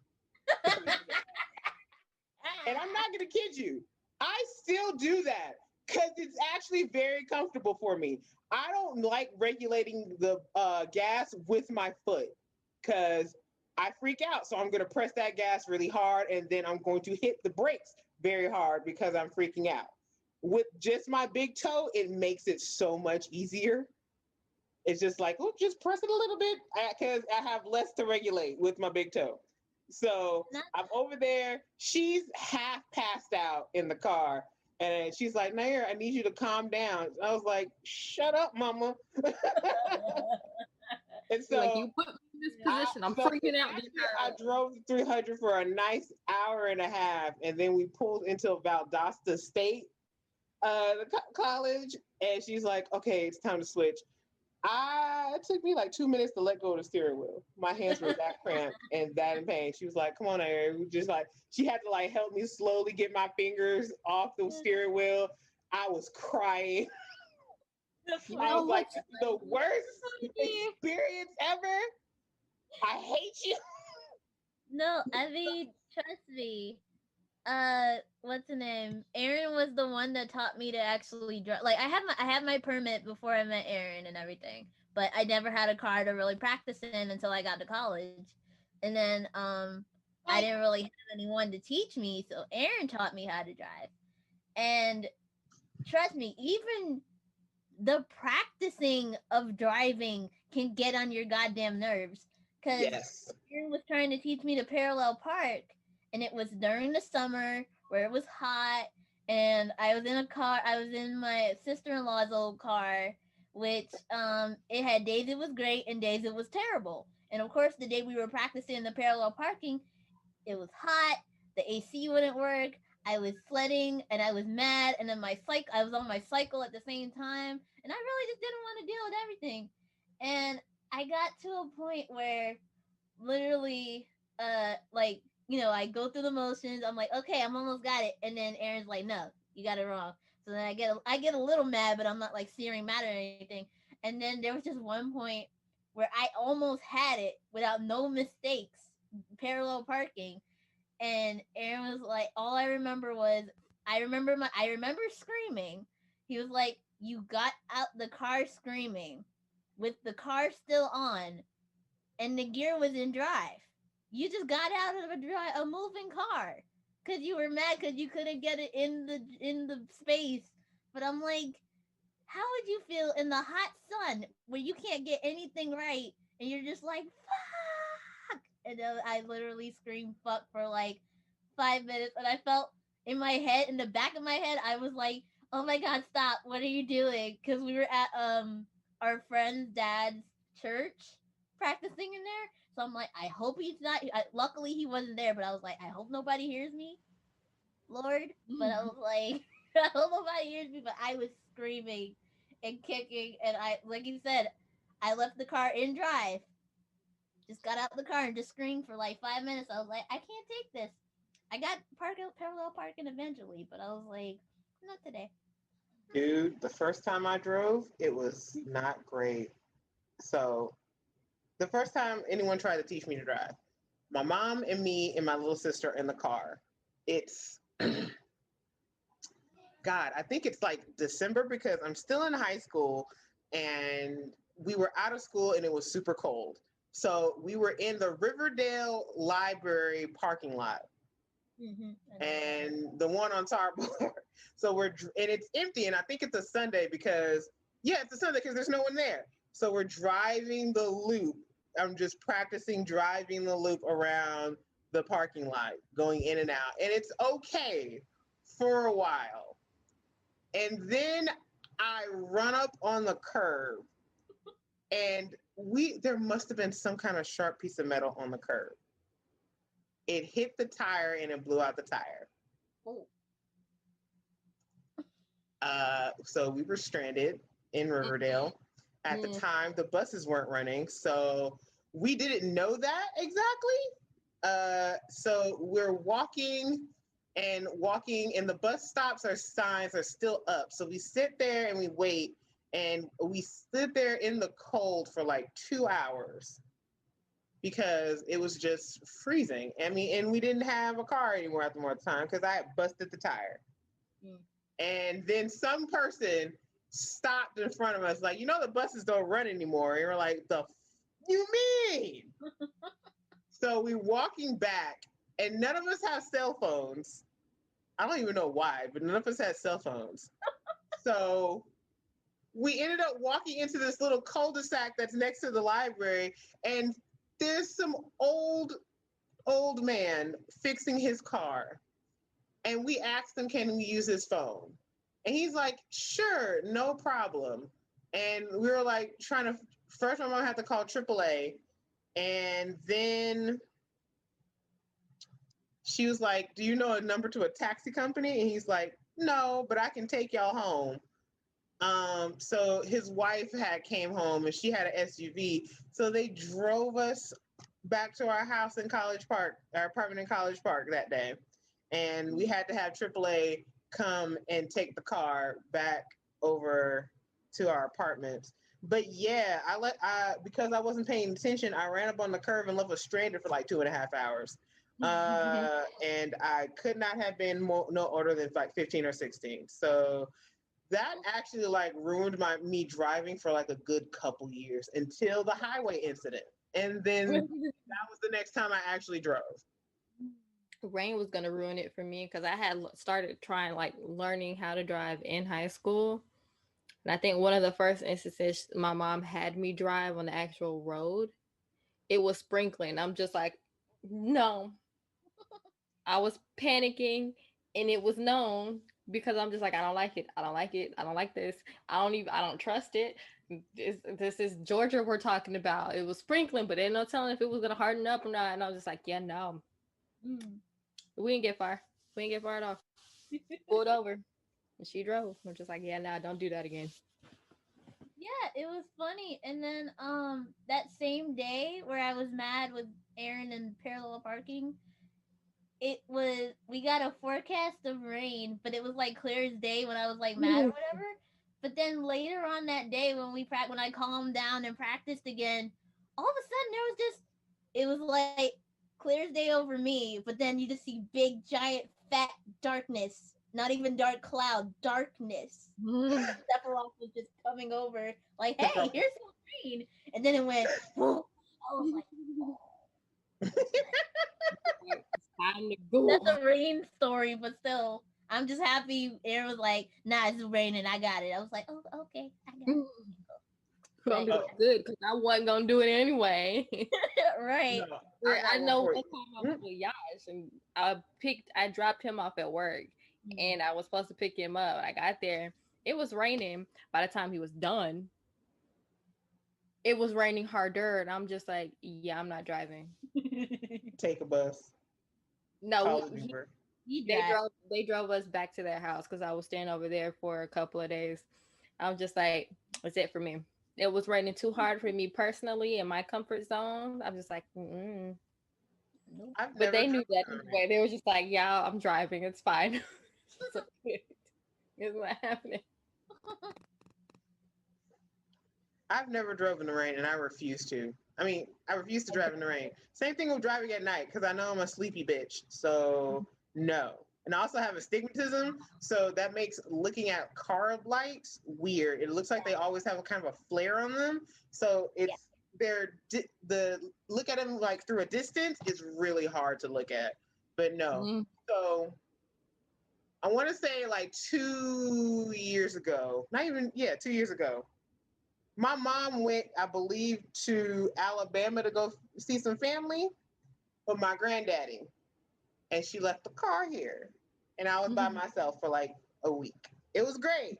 And I'm not going to kid you. I still do that because it's actually very comfortable for me. I don't like regulating the gas with my foot because I freak out. So I'm going to press that gas really hard and then I'm going to hit the brakes very hard because I'm freaking out. With just my big toe, it makes it so much easier. It's just like, oh, just press it a little bit because I have less to regulate with my big toe. So I'm over there. She's half passed out in the car. And she's like, Nair, I need you to calm down. I was like, shut up, mama. And so like, you put me in this position. I'm freaking out. I drove the 300 for a nice hour and a half. And then we pulled into Valdosta State college. And she's like, okay, it's time to switch. It took me like 2 minutes to let go of the steering wheel. My hands were that cramped and that in pain. She was like, come on, Aaron. Just like, she had to like help me slowly get my fingers off the steering wheel. I was crying. I was like, the worst experience ever. I hate you. No, I mean, trust me. What's the name? Aaron was the one that taught me to actually drive. Like, I had my permit before I met Aaron and everything, but I never had a car to really practice in until I got to college. And then I didn't really have anyone to teach me, so Aaron taught me how to drive. And trust me, even the practicing of driving can get on your goddamn nerves. Because Aaron was trying to teach me to parallel park, and it was during the summer where it was hot, and I was in a car. I was in my sister-in-law's old car, which it had days it was great and days it was terrible. And of course, the day we were practicing the parallel parking, it was hot. The AC wouldn't work. I was sweating and I was mad. And then I was on my cycle at the same time, and I really just didn't want to deal with everything. And I got to a point where literally, like, you know, I go through the motions. I'm like, okay, I'm almost got it. And then Aaron's like, no, you got it wrong. So then I get a little mad, but I'm not like searing mad or anything. And then there was just one point where I almost had it without no mistakes, parallel parking. And Aaron was like, all I remember was I remember screaming. He was like, you got out the car screaming with the car still on and the gear was in drive. You just got out of a moving car because you were mad because you couldn't get it in the space. But I'm like, how would you feel in the hot sun where you can't get anything right and you're just like, fuck? And then I literally screamed fuck for like 5 minutes, and I felt in my head, in the back of my head, I was like, oh my god, stop, what are you doing? Because we were at our friend's dad's church practicing in there. So I'm like, I hope he's not. Luckily, he wasn't there, but I was like, I hope nobody hears me, Lord. But I was like, I hope nobody hears me. But I was screaming and kicking, and I, like you said, I left the car in drive. Just got out the car and just screamed for like 5 minutes. I was like, I can't take this. I got parallel parking eventually, but I was like, not today. Dude, the first time I drove, it was not great. So, the first time anyone tried to teach me to drive, my mom and me and my little sister in the car. It's God, I think it's like December because I'm still in high school and we were out of school and it was super cold. So we were in the Riverdale Library parking lot and the one on Tarboro. So and it's empty and I think it's a Sunday because, yeah, it's a Sunday because there's no one there. So we're driving the loop. I'm just practicing driving the loop around the parking lot, going in and out. And it's okay for a while. And then I run up on the curb and there must have been some kind of sharp piece of metal on the curb. It hit the tire and it blew out the tire. So we were stranded in Riverdale. At the time, the buses weren't running, so we didn't know that exactly. So we're walking, and the bus stops, our signs are still up. So we sit there and we wait, and we sit there in the cold for like 2 hours because it was just freezing. I mean, and we didn't have a car anymore at the more time because I had busted the tire. And then some person stopped in front of us, like, the buses don't run anymore. And we're like, you mean? So we're walking back, and none of us have cell phones. I don't even know why, but none of us had cell phones. So we ended up walking into this little cul-de-sac that's next to the library, and there's some old man fixing his car. And we asked him, can we use his phone? And he's like, sure, no problem. And we were like first my mom had to call AAA. And then she was like, do you know a number to a taxi company? And he's like, no, but I can take y'all home. So his wife came home and she had an SUV. So they drove us back to our house in College Park, our apartment in College Park that day. And we had to have AAA come and take the car back over to our apartment. But yeah, because I wasn't paying attention, I ran up on the curb and left us stranded for like 2.5 hours. And I could not have been no older than like 15 or 16. So that actually like ruined me driving for like a good couple years until the highway incident. And then that was the next time I actually drove. Rain was going to ruin it for me because I had started trying like learning how to drive in high school. And I think one of the first instances my mom had me drive on the actual road, it was sprinkling. I'm just like, no. I was panicking and it was known because I'm just like, I don't like it. I don't like it. I don't like this. I don't trust it. This is Georgia we're talking about. It was sprinkling, but there's no telling if it was going to harden up or not. And I was just like, yeah, no. We didn't get far. We didn't get far at all. Pulled over and she drove. I'm just like, yeah, nah, don't do that again. Yeah, it was funny. And then that same day where I was mad with Aaron and parallel parking, we got a forecast of rain, but it was like clear as day when I was like mad or whatever. But then later on that day when I calmed down and practiced again, all of a sudden it was like clear as day over me, but then you just see big giant fat darkness, not even dark cloud, darkness. Sephiroth was just coming over like, hey, here's some rain, and then it went whoa. I was like, oh. Time to go. That's a rain story, but still, I'm just happy Aaron was like, nah, it's raining, I got it. I was like, oh, okay, I got it. I'm just good because I wasn't gonna do it anyway. Right. No, I know one time I was with Yash and I dropped him off at work and I was supposed to pick him up. I got there. It was raining by the time he was done. It was raining harder and I'm just like, yeah, I'm not driving. Take a bus. No, they drove us back to their house because I was staying over there for a couple of days. I was just like, that's it for me. it was raining too hard for me personally in my comfort zone. I'm just like, mm-mm. Nope. I've But never they knew that driven in the anyway. They were just like, yeah, I'm driving. It's fine. So, it's not happening. I've never drove in the rain, and I refuse to. I mean, I refuse to drive in the rain. Same thing with driving at night, because I know I'm a sleepy bitch. So, no. And I also have astigmatism, so that makes looking at car lights weird. It looks like they always have a kind of a flare on them. So it's the look at them like through a distance is really hard to look at. But no. Mm. So I want to say like 2 years ago, not even, 2 years ago, my mom went, I believe, to Alabama to go see some family with my granddaddy. And she left the car here. And I was by myself for like a week. It was great.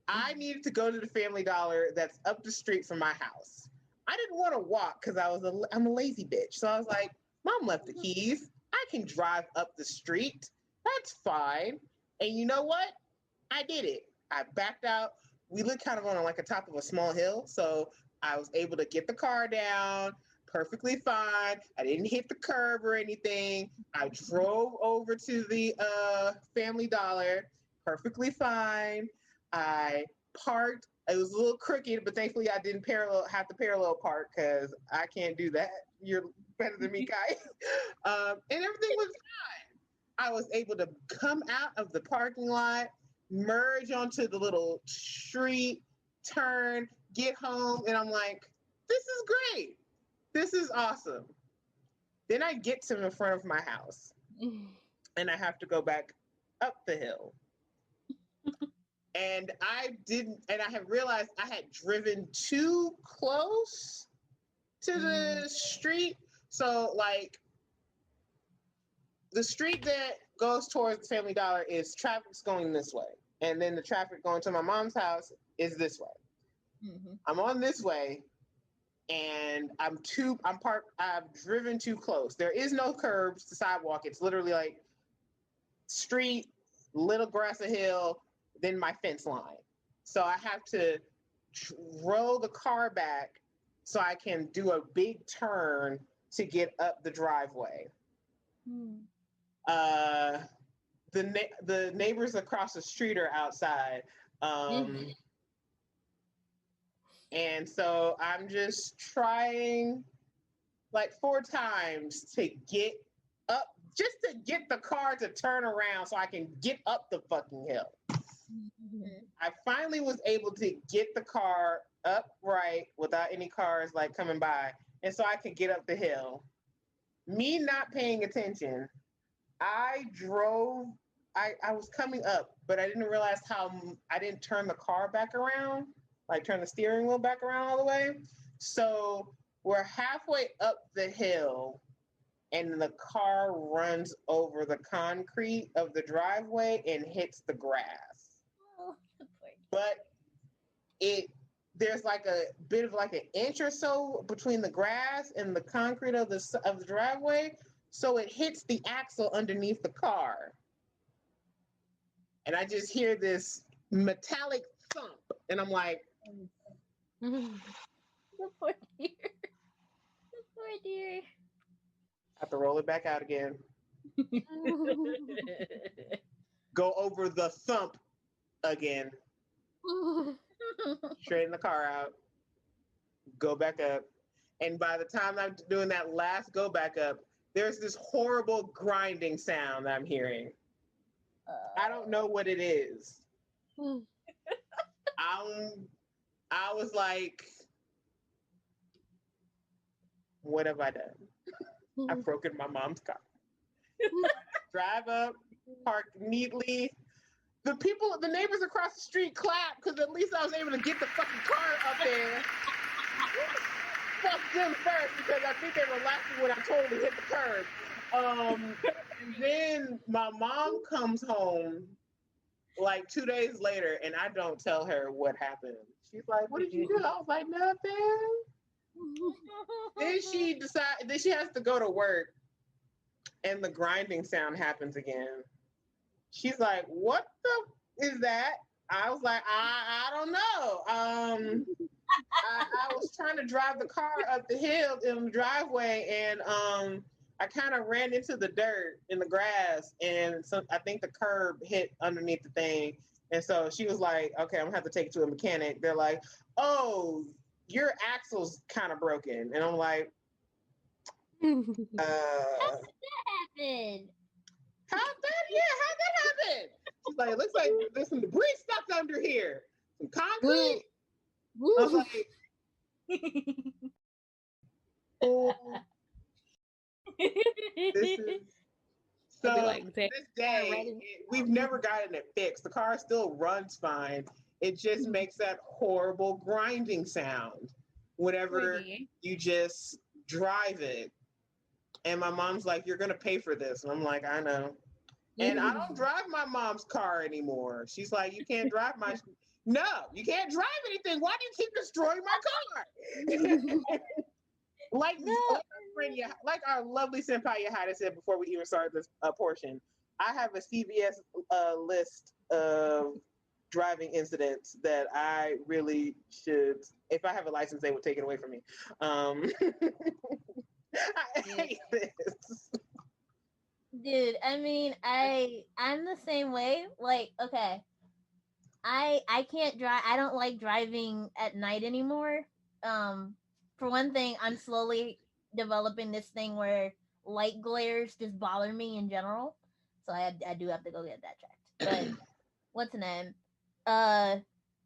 I needed to go to the Family Dollar that's up the street from my house. I didn't want to walk because I'm a lazy bitch. So I was like, Mom left the keys. I can drive up the street. That's fine. And you know what? I did it. I backed out. We lived kind of on like a top of a small hill. So I was able to get the car down perfectly fine. I didn't hit the curb or anything. I drove over to the Family Dollar perfectly fine. I parked. It was a little crooked, but thankfully I didn't have to parallel park because I can't do that. You're better than me, Kai. And everything was fine. I was able to come out of the parking lot, merge onto the little street, turn, get home, and I'm like, this is great. This is awesome. Then I get to the front of my house and I have to go back up the hill. And I have realized I had driven too close to the street. So like the street that goes towards the Family Dollar is traffic's going this way. And then the traffic going to my mom's house is this way. I'm on this way. And I've driven too close. There is no curbs to sidewalk. It's literally like street, little grass a hill, then my fence line. So I have to roll the car back so I can do a big turn to get up the driveway. The neighbors across the street are outside. And so I'm just trying like 4 times to get up, just to get the car to turn around so I can get up the fucking hill. I finally was able to get the car upright without any cars like coming by. And so I could get up the hill. Me not paying attention, I was coming up, but I didn't realize how I didn't turn the car back around. Like turn the steering wheel back around all the way. So we're halfway up the hill and the car runs over the concrete of the driveway and hits the grass. But there's like a bit of like an inch or so between the grass and the concrete of the driveway. So it hits the axle underneath the car. And I just hear this metallic thump. And I'm like, the poor dear. The poor dear. I have to roll it back out again. Go over the thump again. Straighten the car out. Go back up. And by the time I'm doing that last go back up, there's this horrible grinding sound that I'm hearing. I don't know what it is. I was like, what have I done? I've broken my mom's car. Drive up, park neatly. The neighbors across the street clapped because at least I was able to get the fucking car up there. Fuck them first because I think they were laughing when I totally hit the curb. And then my mom comes home like 2 days later and I don't tell her what happened. She's like, what did you do? I was like, nothing. Then she has to go to work and the grinding sound happens again. She's like, what the is that? I was like, I don't know. I was trying to drive the car up the hill in the driveway, and I kind of ran into the dirt in the grass, and so I think the curb hit underneath the thing. And so she was like, "Okay, I'm gonna have to take it to a mechanic." They're like, "Oh, your axle's kind of broken," and I'm like, How did that happen? "How'd that happen?" She's like, "It looks like there's some debris stuck under here, some concrete." I was like, "Oh, this is." So like, this day, we've never gotten it fixed. The car still runs fine. It just makes that horrible grinding sound whenever you just drive it. And my mom's like, "You're gonna pay for this," and I'm like, "I know." And I don't drive my mom's car anymore. She's like, "You can't drive my." No, you can't drive anything. Why do you keep destroying my car? like, like our lovely senpai Yahida said before we even started this portion, I have a CVS list of driving incidents that I really should. If I have a license, they would take it away from me. I hate this. Dude, I mean, I'm the same way. Like, okay, I can't drive. I don't like driving at night anymore. For one thing, I'm slowly developing this thing where light glares just bother me in general. So I do have to go get that checked. But what's the name?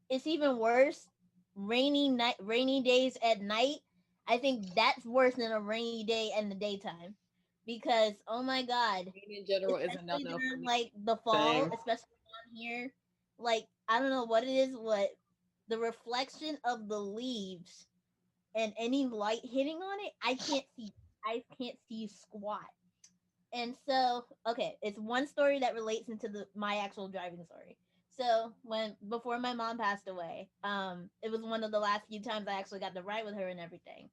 It's even worse. Rainy days at night. I think that's worse than a rainy day in the daytime, because oh my god, in general is especially another during like the fall, especially down here. Like I don't know what it is, what the reflection of the leaves and any light hitting on it, I can't see squat. And so, okay, it's one story that relates into my actual driving story. So before my mom passed away, it was one of the last few times I actually got to ride with her and everything.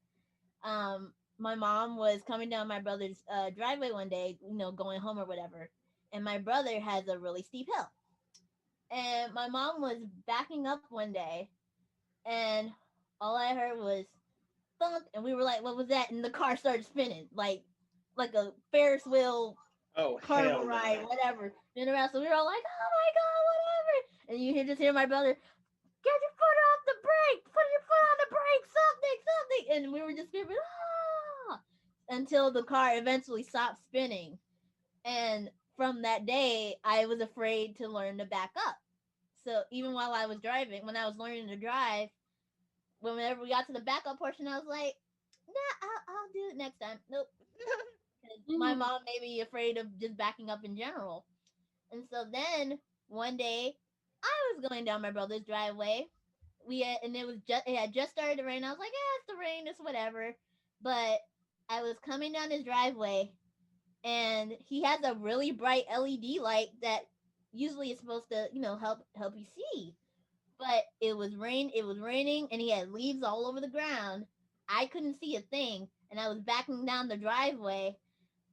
My mom was coming down my brother's driveway one day, going home or whatever, and my brother has a really steep hill. And my mom was backing up one day, and all I heard was thunk, and we were like, "What was that?" And the car started spinning like a Ferris wheel, carnival ride, whatever. Spin around. So we were all like, "Oh my god, whatever!" And you just hear my brother, "Get your foot off the brake! Put your foot on the brake! Something!" And we were just screaming, "Ah!" Until the car eventually stopped spinning. And from that day, I was afraid to learn to back up. So even while I was driving, when I was learning to drive, whenever we got to the backup portion, I was like, "Nah, I'll do it next time." Nope. My mom made me afraid of just backing up in general. And so then one day, I was going down my brother's driveway. It had just started to rain. I was like, "Yeah, it's the rain, it's whatever." But I was coming down his driveway, and he has a really bright LED light that usually is supposed to, help you see. But it was raining, and he had leaves all over the ground. I couldn't see a thing, and I was backing down the driveway,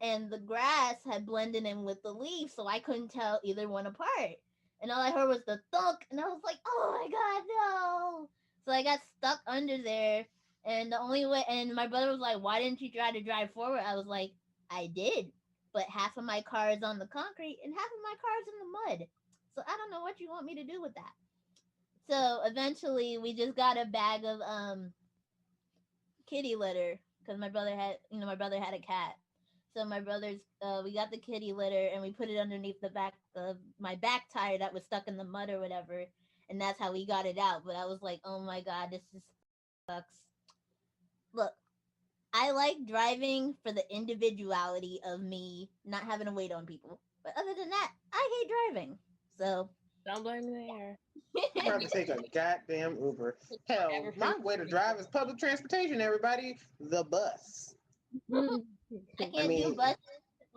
and the grass had blended in with the leaves, so I couldn't tell either one apart. And all I heard was the thunk, and I was like, "Oh my god, no!" So I got stuck under there, and the only way, and my brother was like, "Why didn't you try to drive forward?" I was like, "I did, but half of my car is on the concrete, and half of my car is in the mud. So I don't know what you want me to do with that." So eventually, we just got a bag of kitty litter, because my brother had a cat. So we got the kitty litter, and we put it underneath the back of my back tire that was stuck in the mud or whatever, and that's how we got it out. But I was like, "Oh my god, this just sucks." Look, I like driving for the individuality of me not having to wait on people. But other than that, I hate driving. So don't blame me there. I'd rather take a goddamn Uber. Hell, my way to drive is public transportation, everybody. The bus. I can't do buses.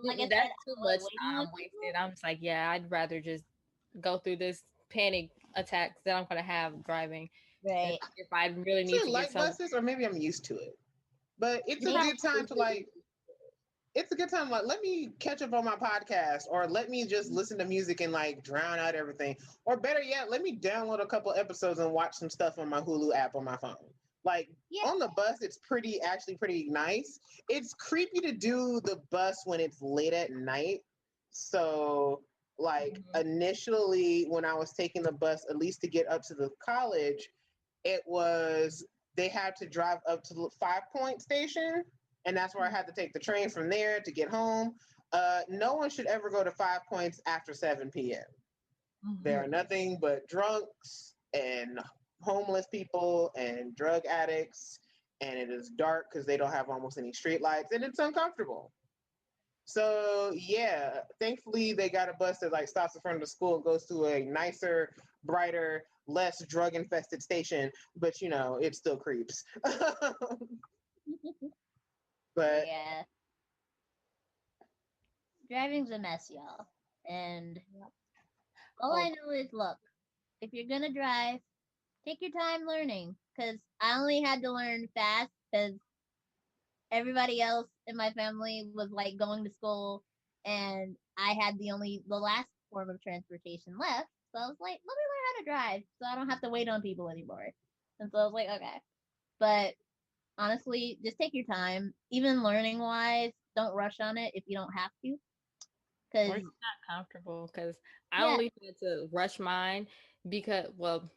Like that's too much time wasted. I'm just like, yeah, I'd rather just go through this panic attacks that I'm gonna have driving. Right. If I really need to like buses, or maybe I'm used to it. But it's a good time to it's a good time. Like, let me catch up on my podcast, or let me just listen to music and like drown out everything. Or better yet, let me download a couple episodes and watch some stuff on my Hulu app on my phone. Like Yeah. on the bus, it's actually pretty nice. It's creepy to do the bus when it's late at night. So, like initially, when I was taking the bus, at least to get up to the college, it was they had to drive up to the 5 Point station, and that's where I had to take the train from there to get home. No one should ever go to 5 Points after 7 p.m. There are nothing but drunks and homeless people and drug addicts, and it is dark because they don't have almost any street lights, and it's uncomfortable. So yeah, thankfully they got a bus that like stops in front of the school and goes to a nicer, brighter, less drug infested station, but you know, it still creeps. But Yeah. Driving's a mess, y'all. And all I know is, look, if you're gonna drive, take your time learning. Cause I only had to learn fast because everybody else in my family was like going to school, and I had the last form of transportation left. So I was like, let me learn how to drive, so I don't have to wait on people anymore. And so I was like, okay. But honestly, just take your time. Even learning wise, don't rush on it if you don't have to. Or Cause you're not comfortable because I yeah, only had to rush mine because, well,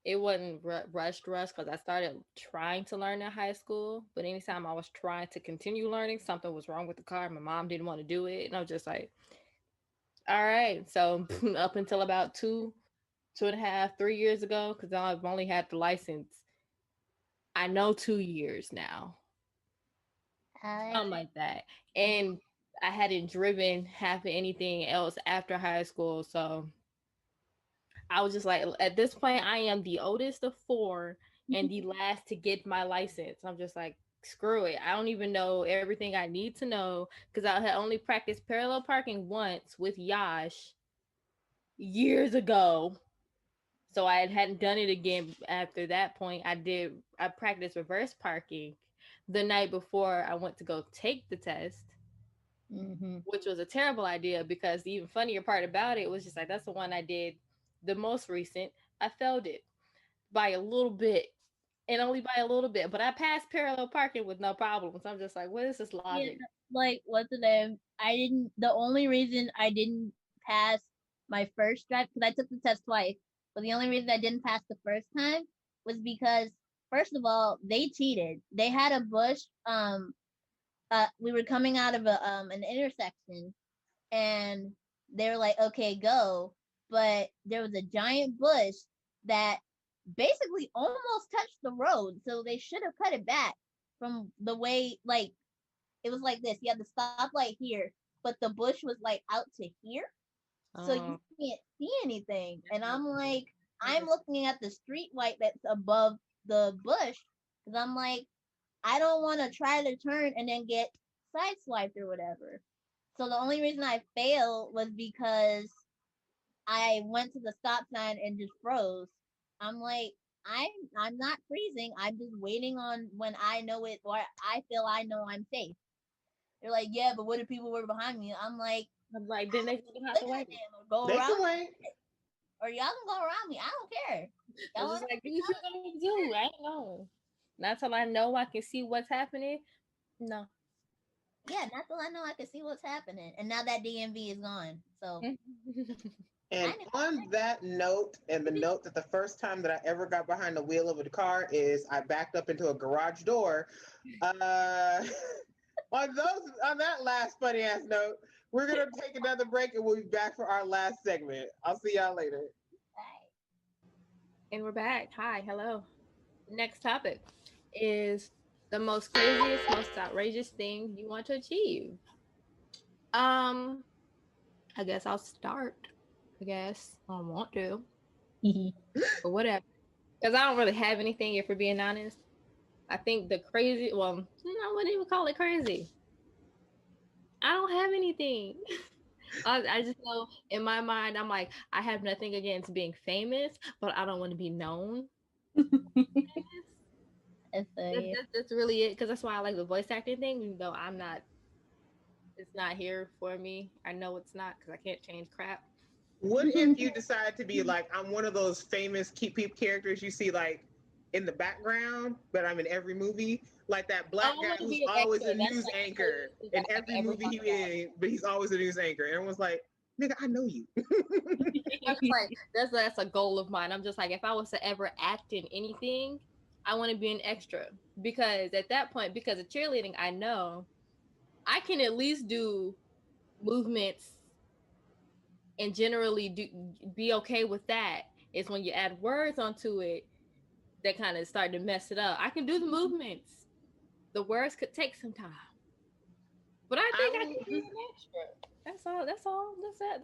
it wasn't rushed because I started trying to learn in high school. But anytime I was trying to continue learning, something was wrong with the car. My mom didn't want to do it. And I was just like, all right. So up until about 2.5, 3 years ago, because I've only had the license, I know 2 years now, I something like that. And I hadn't driven half of anything else after high school. So I was just like, at this point, I am the oldest of four and the last to get my license. I'm just like, screw it. I don't even know everything I need to know because I had only practiced parallel parking once with Yash years ago. So I hadn't done it again after that point. I practiced reverse parking the night before I went to go take the test, mm-hmm. which was a terrible idea because the even funnier part about it was just like, that's the one I did the most recent. I failed it by a little bit and only by a little bit, but I passed parallel parking with no problems. I'm just like, what is this Yeah, logic? like what's the name? I didn't. The only reason I didn't pass my first drive, because I took the test twice, but the only reason I didn't pass the first time was because first of all they cheated. They had a bush. We were coming out of an intersection, and they were like, okay, go. But there was a giant bush that basically almost touched the road. So they should have cut it back from the way, like, it was like this. You had the stoplight here, but the bush was like out to here. So you Oh, can't see anything. And I'm like, I'm looking at the street light that's above the bush because I'm like, I don't want to try to turn and then get sideswiped or whatever. So the only reason I failed was because I went to the stop sign and just froze. I'm like, I'm not freezing. I'm just waiting on when I know it or I feel I know I'm safe. They're like, yeah, but what if people were behind me? I'm like, I'm like, then they still have look to at wait. them or go they around can wait. or y'all can go around me. I don't care. I Y'all was want just like, do what you gonna do? I don't know. Not till I know I can see what's happening. No. yeah, not till I know I can see what's happening. And now that DMV is gone. So I And know. on that note, and the note that the first time that I ever got behind the wheel of a car is I backed up into a garage door. Uh, on that last funny ass note, we're gonna take another break and we'll be back for our last segment. I'll see y'all later. And we're back. Hi, hello. Next topic is the most craziest, most outrageous thing you want to achieve. Um, I guess I'll start. I guess I don't want to, but whatever. Because I don't really have anything. If we're being honest, I think the crazy. Well, I wouldn't even call it crazy. I don't have anything. I just know in my mind, I'm like, I have nothing against being famous, but I don't want to be known. It's That's really it. Because that's why I like the voice acting thing, even though I'm not it's not here for me. I know it's not because I can't change crap. What if you decide to be like, I'm one of those famous keep peep characters you see like in the background, but I'm in every movie? Like that black I guy want to who's be an always extra. a That's news like the anchor closest in I've every ever movie he thought about. in, but he's always a news anchor. Everyone's like, nigga, I know you. I'm just like, that's a goal of mine. I'm just like, if I was to ever act in anything, I want to be an extra because at that point, because of cheerleading, I know I can at least do movements and generally be okay with that. It's when you add words onto it that kind of start to mess it up. I can do the movements. The words could take some time, but I think I can be an extra. That's all. That's all.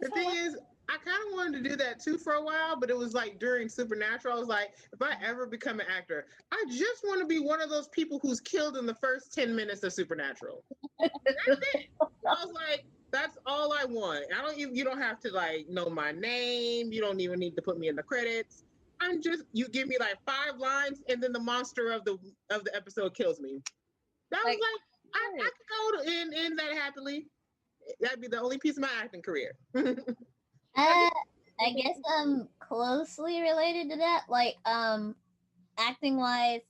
The thing is, I kind of wanted to do that too for a while, but it was like during Supernatural. I was like, if I ever become an actor, I just want to be one of those people who's killed in the first 10 minutes of Supernatural. That's it. I was like, that's all I want. I don't even, you don't have to like know my name. You don't even need to put me in the credits. I'm just, you give me like 5 lines and then the monster of the episode kills me. That was like I could go to end that happily. That'd be the only piece of my acting career. I guess closely related to that. Like acting wise,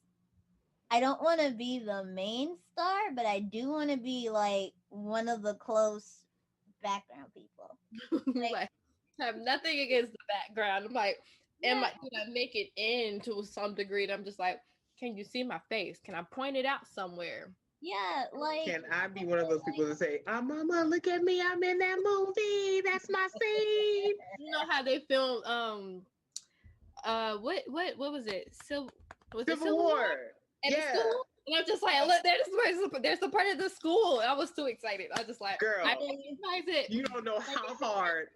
I don't want to be the main star, but I do want to be like one of the close background people. Like, I have nothing against the background. I'm like, did I make it in to some degree? And I'm just like, can you see my face? Can I point it out somewhere? Yeah, like. Can I be one of those people that say, "Oh, mama, look at me! I'm in that movie. That's my scene." You know how they filmed what was it? Civil War. At the school? And I'm just like, look, there's the part of the school. I was too excited. I was just like, girl, I didn't recognize it. You don't know how hard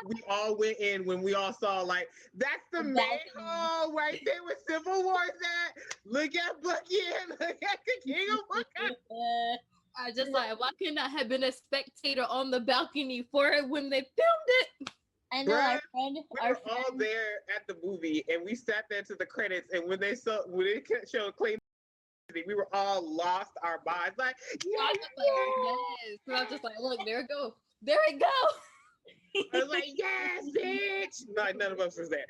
we all went in when we all saw like that's the main hall right there with Civil War's at. Look at Bucky and look at the King of Wakanda. I just like, why couldn't I have been a spectator on the balcony for it when they filmed it? I know our friend. We were all there at the movie, and we sat there to the credits. And when they showed Clay, we were all lost our minds. Like, yes. So I was just like, look, there it go. I was like, yes, bitch. No, none of us was there.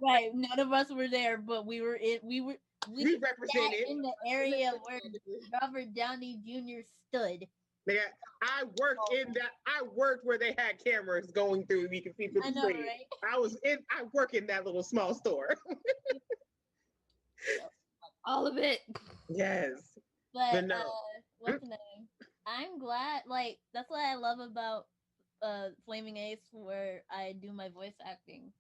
Right, none of us were there, but we represented in the area where Robert Downey Jr. stood. Yeah, I worked where they had cameras going through. You can see through the screen. Right? I work in that little small store. All of it. Yes. But no. What's the name? I'm glad. Like that's what I love about Flaming Ace, where I do my voice acting.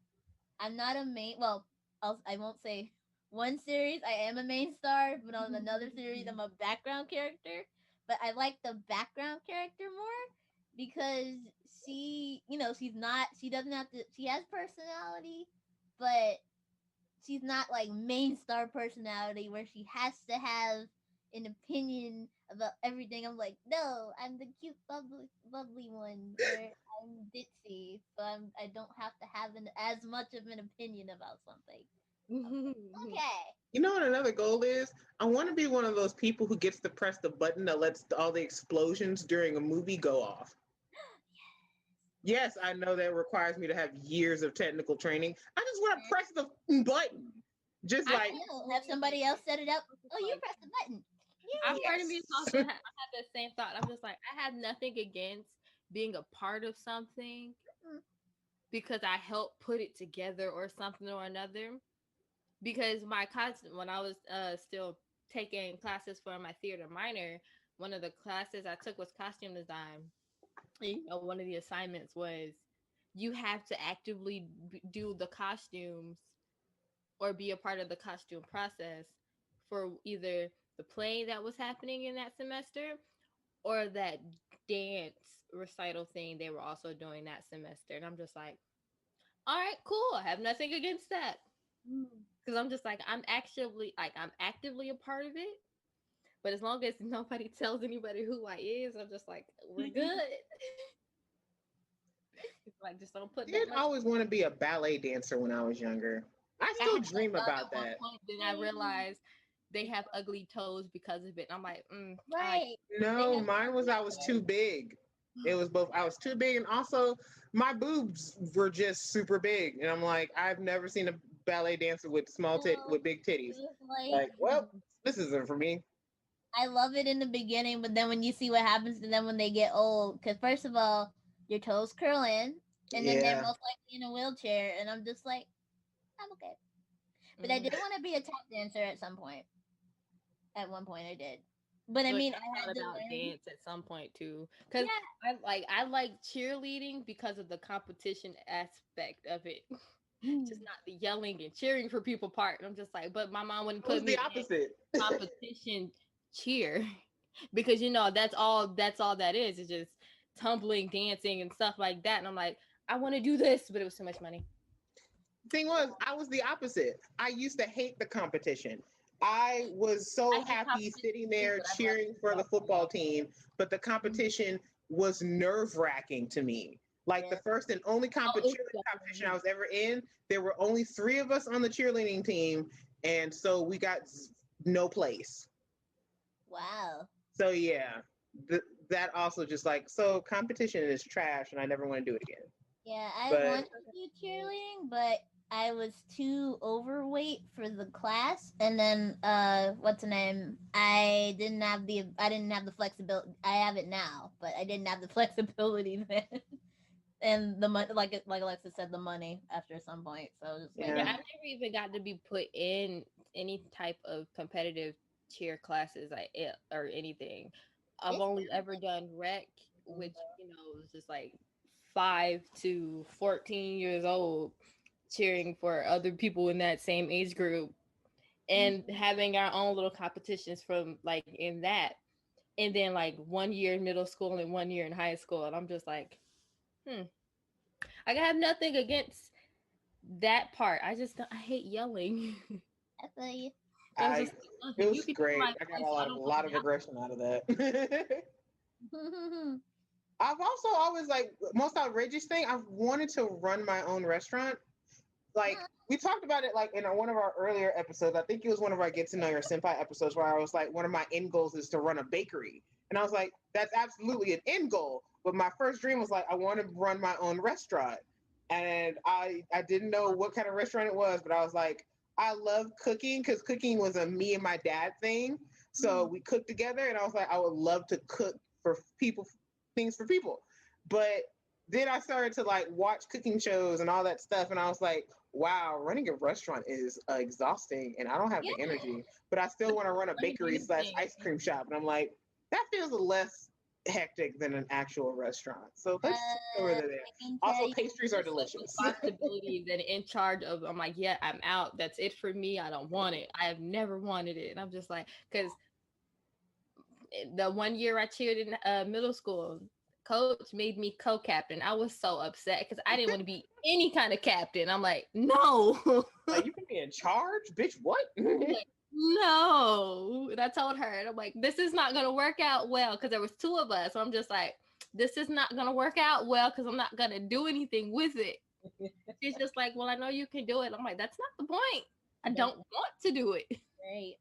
I'm not a main. Well, I won't say one series I am a main star, but on another series I'm a background character. But I like the background character more because she doesn't have to. She has personality, but she's not like main star personality where she has to have an opinion about everything. I'm like, no, I'm the cute, bubbly one. Where I'm ditzy, so I don't have to have as much of an opinion about something. Okay. You know what another goal is? I want to be one of those people who gets to press the button that lets all the explosions during a movie go off. Yes, I know that requires me to have years of technical training. I just want to press the button. Just like have somebody else set it up. Oh, you press the button. Yes. Part of me also I have the same thought. I'm just like, I have nothing against being a part of something because I helped put it together or something or another. Because my cousin, when I was still taking classes for my theater minor, one of the classes I took was costume design. You know, one of the assignments was you have to actively do the costumes or be a part of the costume process for either the play that was happening in that semester or that dance recital thing they were also doing that semester. And I'm just like, all right, cool. I have nothing against that. Because I'm just like, I'm actively a part of it. But as long as nobody tells anybody who I is, I'm just like, we're good. Like, just don't put. I did always want to be a ballet dancer when I was younger. I still dream about that. Then I realized they have ugly toes because of it. And I'm like, Right. No, mine was I was too big. It was both. I was too big, and also my boobs were just super big. And I'm like, I've never seen a ballet dancer with with big titties. Like, well, this isn't for me. I love it in the beginning, but then when you see what happens to them when they get old, because first of all, your toes curl in, and then they're Yeah. most likely in a wheelchair, and I'm just like, I'm okay. But I did want to be a tap dancer at some point. At one point, I did. But I mean, I had to about learn. dance at some point too, because I like cheerleading because of the competition aspect of it. Just not the yelling and cheering for people part. And I'm just like, but my mom wouldn't It was put me the opposite. in competition cheer because that's all that is. It's just tumbling, dancing, and stuff like that. And I'm like, I want to do this, but it was too much money. Thing was, I was the opposite. I used to hate the competition. I was so happy sitting there cheering for the football team, but the competition was nerve-wracking to me. Like the first and only competition I was ever in, there were only 3 of us on the cheerleading team, and so we got no place. Wow. So yeah, that also just like, so competition is trash, and I never want to do it again. Yeah, I wanted to do cheerleading, but I was too overweight for the class, and then what's the name? I didn't have the flexibility. I have it now, but I didn't have the flexibility then. And the money, like Alexa said, the money after some point. So just I never even got to be put in any type of competitive cheer classes, or anything. I've only ever done rec, which was just like 5 to 14 years old, cheering for other people in that same age group, and having our own little competitions from like in that, and then like 1 year in middle school and 1 year in high school, and I'm just like, I have nothing against that part. I hate yelling. I feel you. It was great. I got a lot of aggression out of that. I've also always, like, most outrageous thing, I've wanted to run my own restaurant. Like, we talked about it like in one of our earlier episodes. I think it was one of our Get to Know Your Senpai episodes, where I was like, one of my end goals is to run a bakery. And I was like, that's absolutely an end goal. But my first dream was like, I want to run my own restaurant. And I didn't know what kind of restaurant it was, but I was like, I love cooking, because cooking was a me and my dad thing. So we cooked together, and I was like, I would love to cook for people, things for people. But then I started to like watch cooking shows and all that stuff, and I was like, wow, running a restaurant is exhausting, and I don't have the energy. But I still want to run a bakery / ice cream shop, and I'm like, that feels less hectic than an actual restaurant. So let's go over there. Also, pastries are delicious. Responsibility than in charge of. I'm like, yeah, I'm out. That's it for me. I don't want it. I have never wanted it, and I'm just like, because the 1 year I cheered in middle school, coach made me co-captain. I was so upset because I didn't want to be any kind of captain. I'm like, no. Like, you can be in charge, bitch. What? Like, no. And I told her, and I'm like, this is not gonna work out well, because there was 2 of us. So I'm just like, this is not gonna work out well because I'm not gonna do anything with it. She's just like, well, I know you can do it. I'm like, that's not the point. I don't want to do it. Right.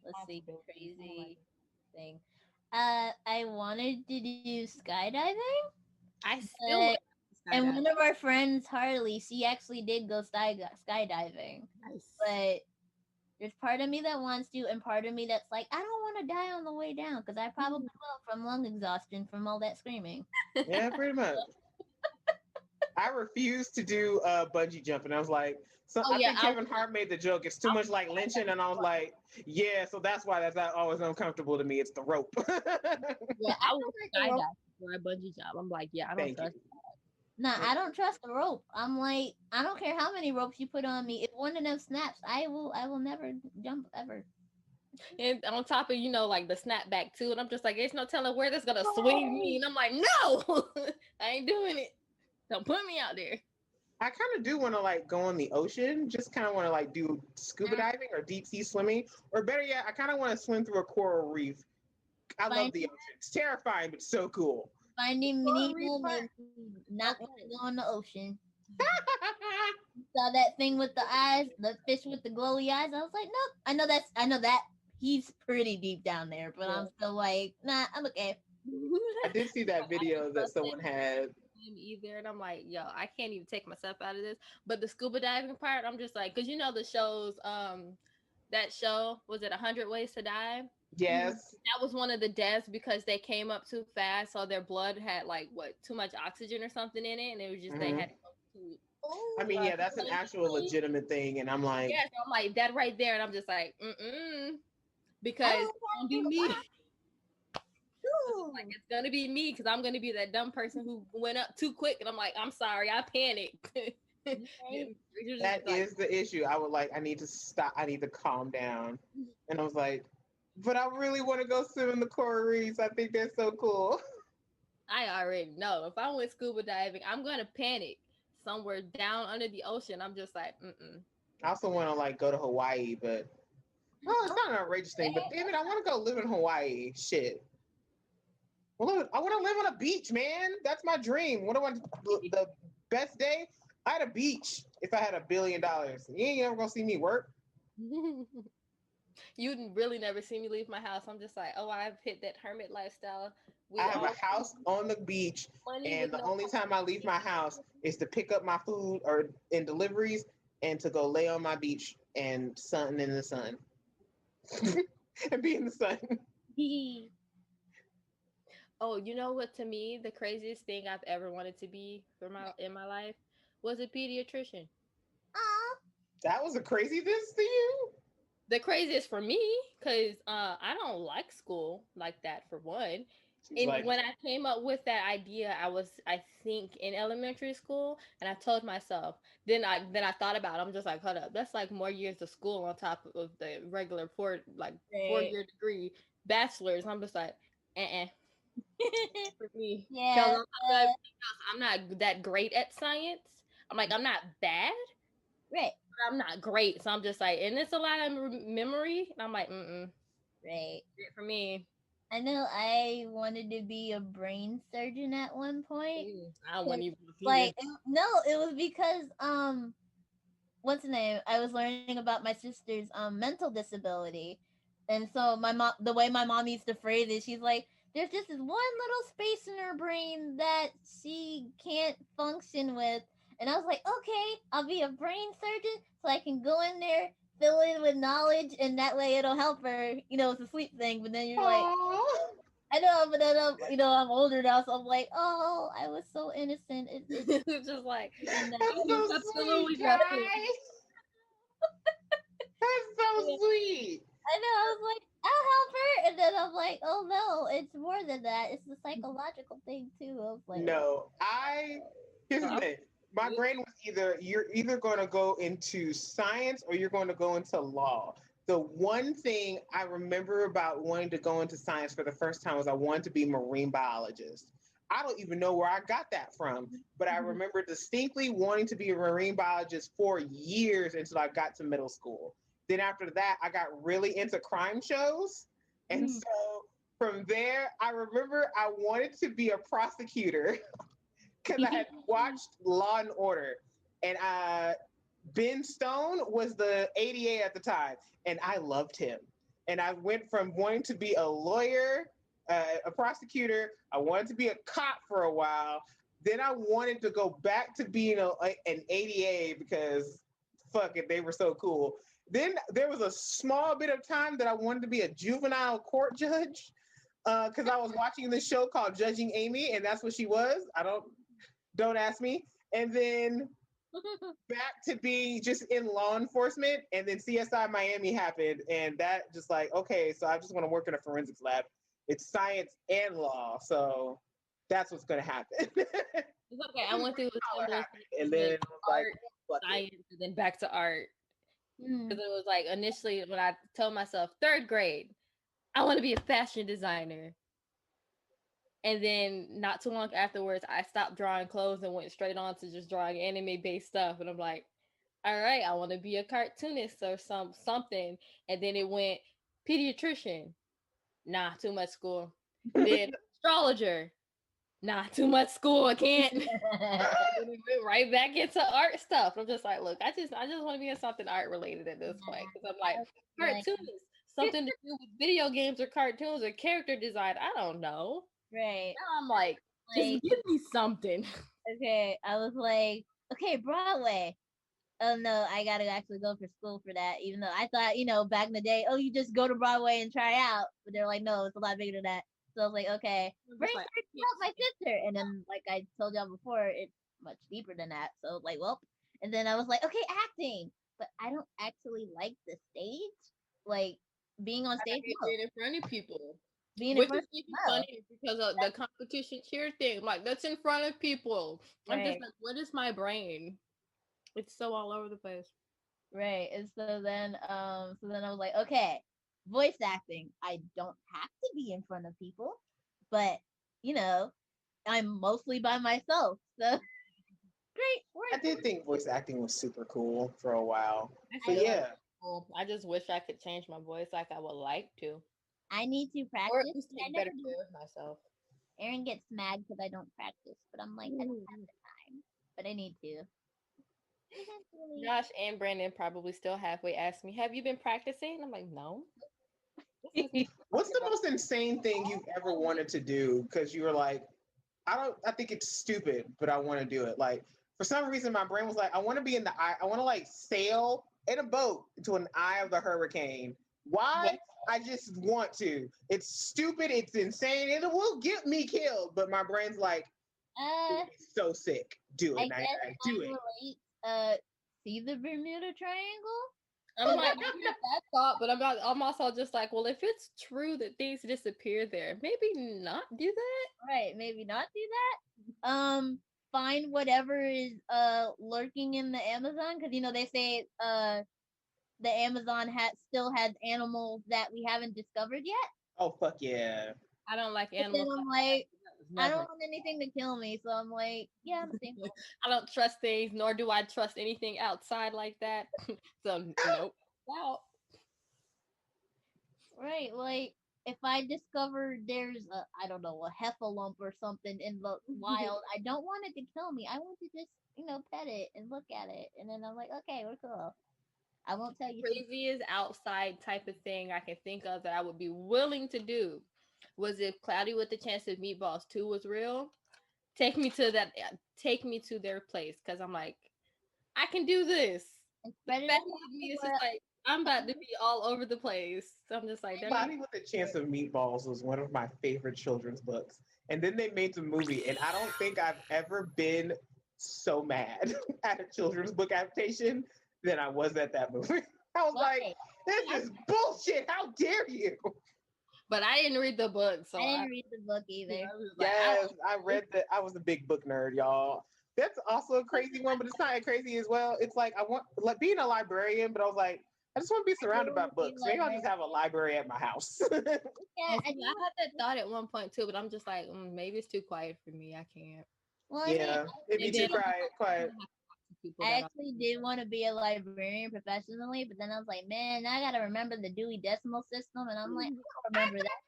Let's see, crazy thing. I wanted to do skydiving. I still and one of our friends, Harley, she actually did go skydiving. Nice. But there's part of me that wants to, and part of me that's like, I don't want to die on the way down, because I probably will from lung exhaustion from all that screaming. Yeah, pretty much. I refused to do bungee jumping. I was like, I think Kevin Hart made the joke, it's too much like lynching, and I was like, yeah, so that's why that's always uncomfortable to me. It's the rope. Yeah, I would skydive for a bungee jump. I'm like, yeah, I don't trust that. Nah, I don't trust the rope. I'm like, I don't care how many ropes you put on me. If one of them snaps, I will never jump ever. And on top of, like the snapback too. And I'm just like, there's no telling where this gonna swing me. And I'm like, no, I ain't doing it. Don't put me out there. I kind of do want to like go in the ocean. Just kind of want to like do scuba diving or deep sea swimming, or better yet, I kind of want to swim through a coral reef. I love the ocean. It's terrifying, but so cool. Finding Nemo and not want to go in the ocean. saw that thing with the eyes, the fish with the glowy eyes. I was like, nope. I know that he's pretty deep down there, but I'm still like, nah, I'm okay. I did see that video that someone had. Either, and I'm like, yo, I can't even take myself out of this. But the scuba diving part, I'm just like, because you know the shows, that show was it 100 Ways to Die? Yes. That was one of the deaths because they came up too fast, so their blood had like too much oxygen or something in it, and it was just they had to go to. I mean, yeah, that's an actual legitimate thing, and I'm like, yeah, so I'm like that right there, and I'm just like, because it's gonna be me. Like, it's gonna be me because I'm gonna be that dumb person who went up too quick, and I'm like, I'm sorry, I panicked. That is the issue. I need to stop. I need to calm down. And I was like, but I really want to go swim in the coral reefs. I think they're so cool. I already know. If I went scuba diving, I'm gonna panic somewhere down under the ocean. I'm just like, I also want to like go to Hawaii, but it's not an outrageous thing. But damn it, I want to go live in Hawaii. Shit. Well, I want to live on a beach, man. That's my dream. What do I want? The best day? I had a beach if I had $1 billion. You ain't ever gonna see me work. You'd really never see me leave my house. I'm just like, oh, I've hit that hermit lifestyle. I have a house on the beach, and the only time I leave my house is to pick up my food or in deliveries and to go lay on my beach and sun in the sun and be in the sun. Oh, you know what? To me, the craziest thing I've ever wanted to be in my life was a pediatrician. That was a crazy this to you? The craziest for me, because I don't like school like that, for one. And when I came up with that idea, I think, in elementary school, and I told myself, then I thought about it, I'm just like, hold up, that's like more years of school on top of the regular 4-year degree bachelor's. I'm just like, for me. Yeah. I'm not that great at science. I'm like, I'm not bad. Right. But I'm not great. So I'm just like, and it's a lot of memory. And I'm like, right. For me. I know I wanted to be a brain surgeon at one point. I wasn't even it was because what's the name? I was learning about my sister's mental disability. And so my mom, the way my mom used to phrase it, she's like, there's just this one little space in her brain that she can't function with. And I was like, okay, I'll be a brain surgeon so I can go in there, fill in with knowledge, and that way it'll help her. You know, it's a sleep thing. But then you're like, I know, but then I'm older now, so I'm like, oh, I was so innocent. It's just like, that's so sweet, guys. That's so sweet. I know. I was like, I'll help her, and then I'm like, oh no, it's more than that. It's the psychological thing too. I was like, no, here's the thing. My brain was you're either going to go into science or you're going to go into law. The one thing I remember about wanting to go into science for the first time was I wanted to be a marine biologist. I don't even know where I got that from, but I remember distinctly wanting to be a marine biologist for years until I got to middle school. Then after that, I got really into crime shows. And so from there, I remember I wanted to be a prosecutor because I had watched Law and Order. And Ben Stone was the ADA at the time, and I loved him. And I went from wanting to be a lawyer, a prosecutor. I wanted to be a cop for a while. Then I wanted to go back to being an ADA because, fuck it, they were so cool. Then there was a small bit of time that I wanted to be a juvenile court judge because I was watching this show called Judging Amy, and that's what she was. Don't ask me. And then back to be just in law enforcement, and then CSI Miami happened, and that just like, okay, so I just want to work in a forensics lab. It's science and law, so that's what's going to happen. It's okay. I went through and then art, science, and then back to art. Because it was like initially when I told myself 3rd grade, I want to be a fashion designer. And then not too long afterwards, I stopped drawing clothes and went straight on to just drawing anime-based stuff. And I'm like, all right, I want to be a cartoonist or something. And then it went pediatrician. Nah, too much school. Then astrologer. nah, too much school. I can't. And we went right back into art stuff. I'm just like, look, I just want to be in something art related at this point because I'm like cartoons, something to do with video games or cartoons or character design. I don't know. Right. Now I'm like, just give me something. Okay, I was like, okay, Broadway. Oh no, I gotta actually go for school for that. Even though I thought, back in the day, oh, you just go to Broadway and try out. But they're like, no, it's a lot bigger than that. So I was like, okay, bring her to help my sister. And then, like I told y'all before, it's much deeper than that. So like, well, and then I was like, okay, acting. But I don't actually like the stage, like being on stage. Being in front of people. Which is even funny because of the competition cheer thing. Like that's in front of people. I'm just like, what is my brain? It's so all over the place. Right. And so then I was like, okay, voice acting. I don't have to be in front of people, but I'm mostly by myself. So great work. I did think voice acting was super cool for a while. But yeah. Cool. I just wish I could change my voice like I would like to. I need to practice. Or at least take better care of myself. Aaron gets mad because I don't practice, but I'm like, I don't have the time, but I need to. Josh and Brandon probably still halfway ask me, have you been practicing? I'm like, no. What's the most insane thing you've ever wanted to do? Because you were like, I think it's stupid, but I want to do it. Like, for some reason, my brain was like, I want to be in the eye. I want to like sail in a boat into an eye of the hurricane. Why? What? I just want to. It's stupid. It's insane. It will get me killed. But my brain's like, it's so sick. Do it. I do it. See the Bermuda Triangle? I'm like, that thought, but I'm also just like, well, if it's true that things disappear there, maybe not do that. Right, maybe not do that. Find whatever is lurking in the Amazon, because they say the Amazon still has animals that we haven't discovered yet. Oh fuck yeah! I don't like animals. I'm like, I don't want anything to kill me, so I'm like, yeah, I'm single. I don't trust things, nor do I trust anything outside like that. So nope. Wow. Right, like if I discover there's a heffalump or something in the wild, I don't want it to kill me. I want to just pet it and look at it, and then I'm like, okay, we're cool. I won't tell you. Craziest outside type of thing I can think of that I would be willing to do was if Cloudy with the Chance of Meatballs 2 was real. Take me to their place, because I'm like, I can do this. It's just like, I'm about to be all over the place. So I'm just like, Cloudy with the Chance of Meatballs was one of my favorite children's books. And then they made the movie, and I don't think I've ever been so mad at a children's book adaptation than I was at that movie. I was like, this is bullshit. How dare you? But I didn't read the book, so I didn't read the book either. Yes, I read I was a big book nerd, y'all. That's also a crazy one, but it's not crazy as well. It's like I want being a librarian, but I was like, I just want to be surrounded by books. Maybe I'll just have a library at my house. Yeah, I had that thought at one point too, but I'm just like, maybe it's too quiet for me. I can't. Well, yeah, it'd be too quiet. I actually did want to be a librarian professionally, but then I was like, man, I gotta remember the Dewey Decimal System, and I'm like, I don't remember that.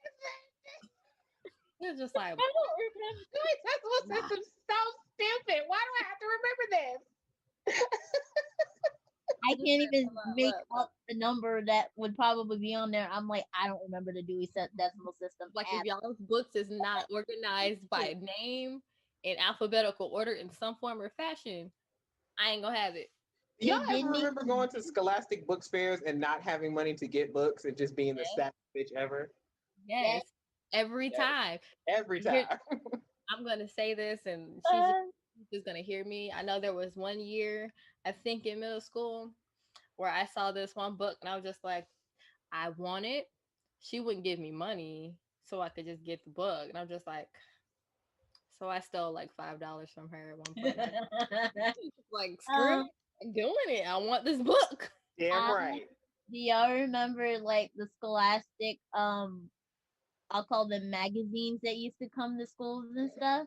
It's just like, I don't remember Dewey Decimal System. So stupid. Why do I have to remember this? I can't even make up the number that would probably be on there. I'm like, I don't remember the Dewey Decimal System. Like, if y'all's books is not organized by name in alphabetical order in some form or fashion, I ain't gonna have it. Y'all ever remember going to Scholastic book fairs and not having money to get books and just being the saddest bitch ever? Yes. Every time. Every time. I'm gonna say this, and she's gonna hear me. I know there was one year, I think in middle school, where I saw this one book and I was just like, I want it. She wouldn't give me money so I could just get the book. And I'm just like, so I stole like $5 from her at one point. Like, screw it, I'm doing it. I want this book. Damn right. Do y'all remember like the Scholastic, I'll call them magazines that used to come to schools and stuff?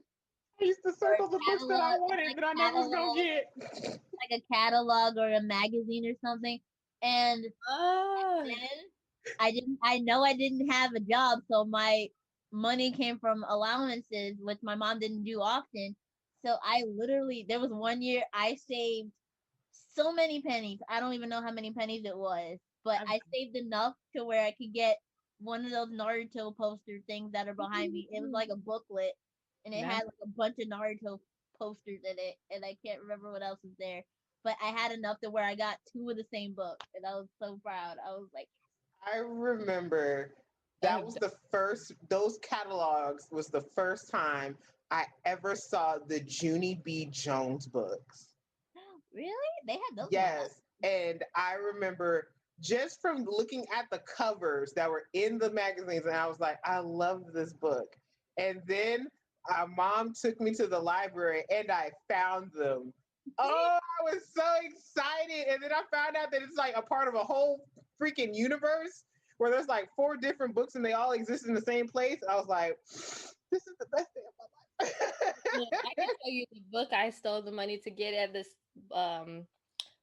I used to circle the books that I wanted, but I never was gonna get. Like a catalog or a magazine or something. And then I didn't have a job, so my money came from allowances, which my mom didn't do often. So I literally, there was one year I saved so many pennies. I don't even know how many pennies it was, but I saved enough to where I could get one of those Naruto poster things that are behind me. It was like a booklet, and it had like a bunch of Naruto posters in it, and I can't remember what else was there. But I had enough to where I got two of the same book, and I was so proud. I was like, I remember that was the first, those catalogs was the first time I ever saw the Junie B. Jones books. really? They had those? Yes. And I remember just from looking at the covers that were in the magazines, and I was like, I love this book. And then my mom took me to the library and I found them. Oh, I was so excited. And then I found out that it's like a part of a whole freaking universe where there's like 4 different books and they all exist in the same place. I was like, this is the best day of my life. I can tell you the book I stole the money to get at this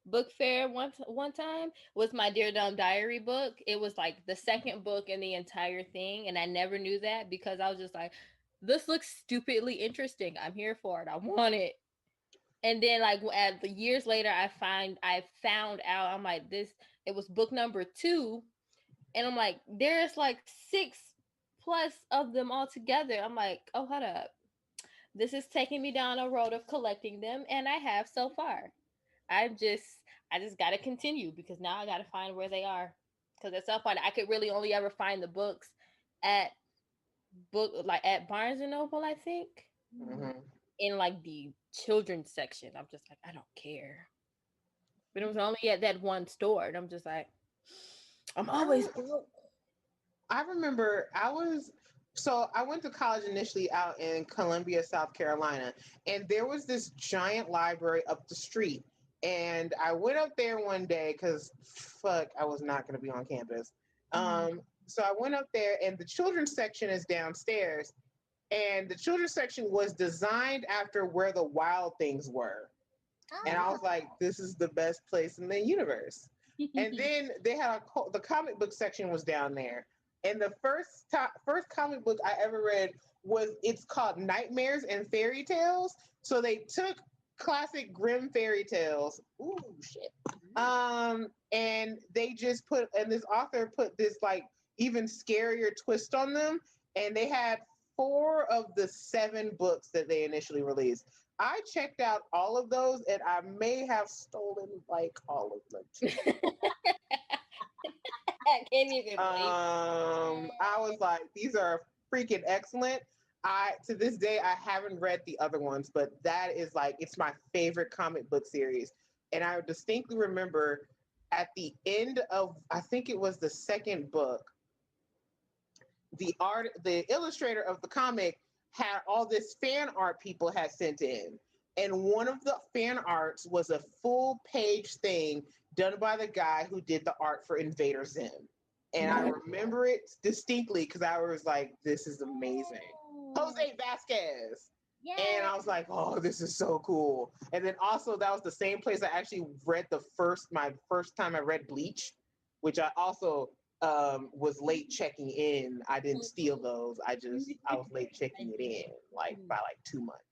book fair one time was my Dear Dumb Diary book. It was like the second book in the entire thing, and I never knew that because I was just like, this looks stupidly interesting. I'm here for it. I want it. And then like at the years later, I found out, I'm like, this, it was book number 2, and I'm like, there's like 6 plus of them all together. I'm like, oh, hold up, this is taking me down a road of collecting them, and I have so far. I just got to continue because now I got to find where they are. Because at some point, I could really only ever find the books at at Barnes and Noble, I think, in like the children's section. I'm just like, I don't care. But it was only at that one store, and I'm just like, I'm always broke. I remember I went to college initially out in Columbia, South Carolina, and there was this giant library up the street. And I went up there one day because I was not going to be on campus. So I went up there, and the children's section is downstairs. And the children's section was designed after where the Wild Things were. And I was like, this is the best place in the universe. And then they had the comic book section was down there. And the first comic book I ever read it's called Nightmares and Fairy Tales. So they took classic Grimm fairy tales. Ooh, shit. And they just this author put this like even scarier twist on them. And they had 4 of the 7 books that they initially released. I checked out all of those, and I may have stolen like all of them too. I can't even I was like, these are freaking excellent. To this day, I haven't read the other ones, but that is like, it's my favorite comic book series. And I distinctly remember at the end of, I think it was the second book, the illustrator of the comic had all this fan art people had sent in. And one of the fan arts was a full page thing done by the guy who did the art for Invader Zim. And I remember it distinctly because I was like, this is amazing. Jose Vasquez. Yay. And I was like, oh, this is so cool. And then also that was the same place I actually read my first time I read Bleach, which I also was late checking in. I didn't steal those. I was late checking it in by 2 months.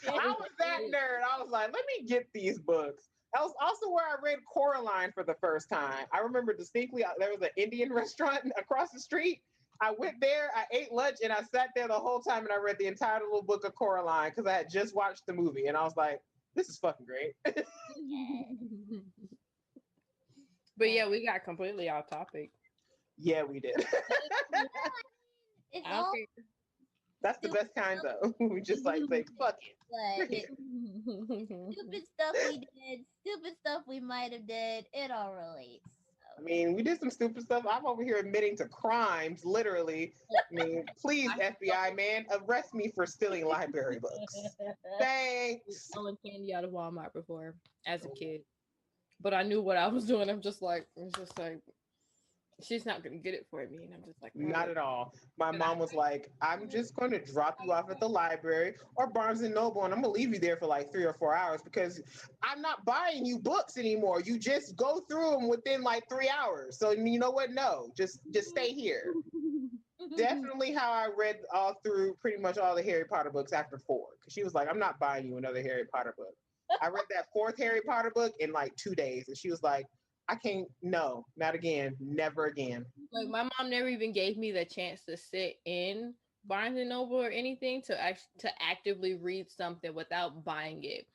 I was that nerd. I was like, let me get these books. That was also where I read Coraline for the first time. I remember distinctly there was an Indian restaurant across the street. I went there, I ate lunch, and I sat there the whole time and I read the entire little book of Coraline because I had just watched the movie and I was like, this is fucking great. But yeah, we got completely off topic. Yeah, we did. It's all that's the best kind though. We just like say, fuck it. Stupid stuff we did, stupid stuff we might have did, it all relates. I mean, we did some stupid stuff. I'm over here admitting to crimes, literally. I mean, please, FBI man, arrest me for stealing library books. Thanks. Selling candy out of Walmart before as a kid, but I knew what I was doing. It's just like, she's not gonna get it for me, and I'm just like, not at all. My mom was like, I'm just going to drop you off at the library or Barnes and Noble, and I'm gonna leave you there for like 3 or 4 hours because I'm not buying you books anymore. You just go through them within like 3 hours. So you know what? No, just stay here. definitely how I read all through pretty much all the Harry Potter books after 4. Because she was like, I'm not buying you another Harry Potter book. I read that 4th Harry Potter book in like 2 days. And she was like, I can't, no, not again, never again. Like my mom never even gave me the chance to sit in Barnes and Noble or anything to actively read something without buying it.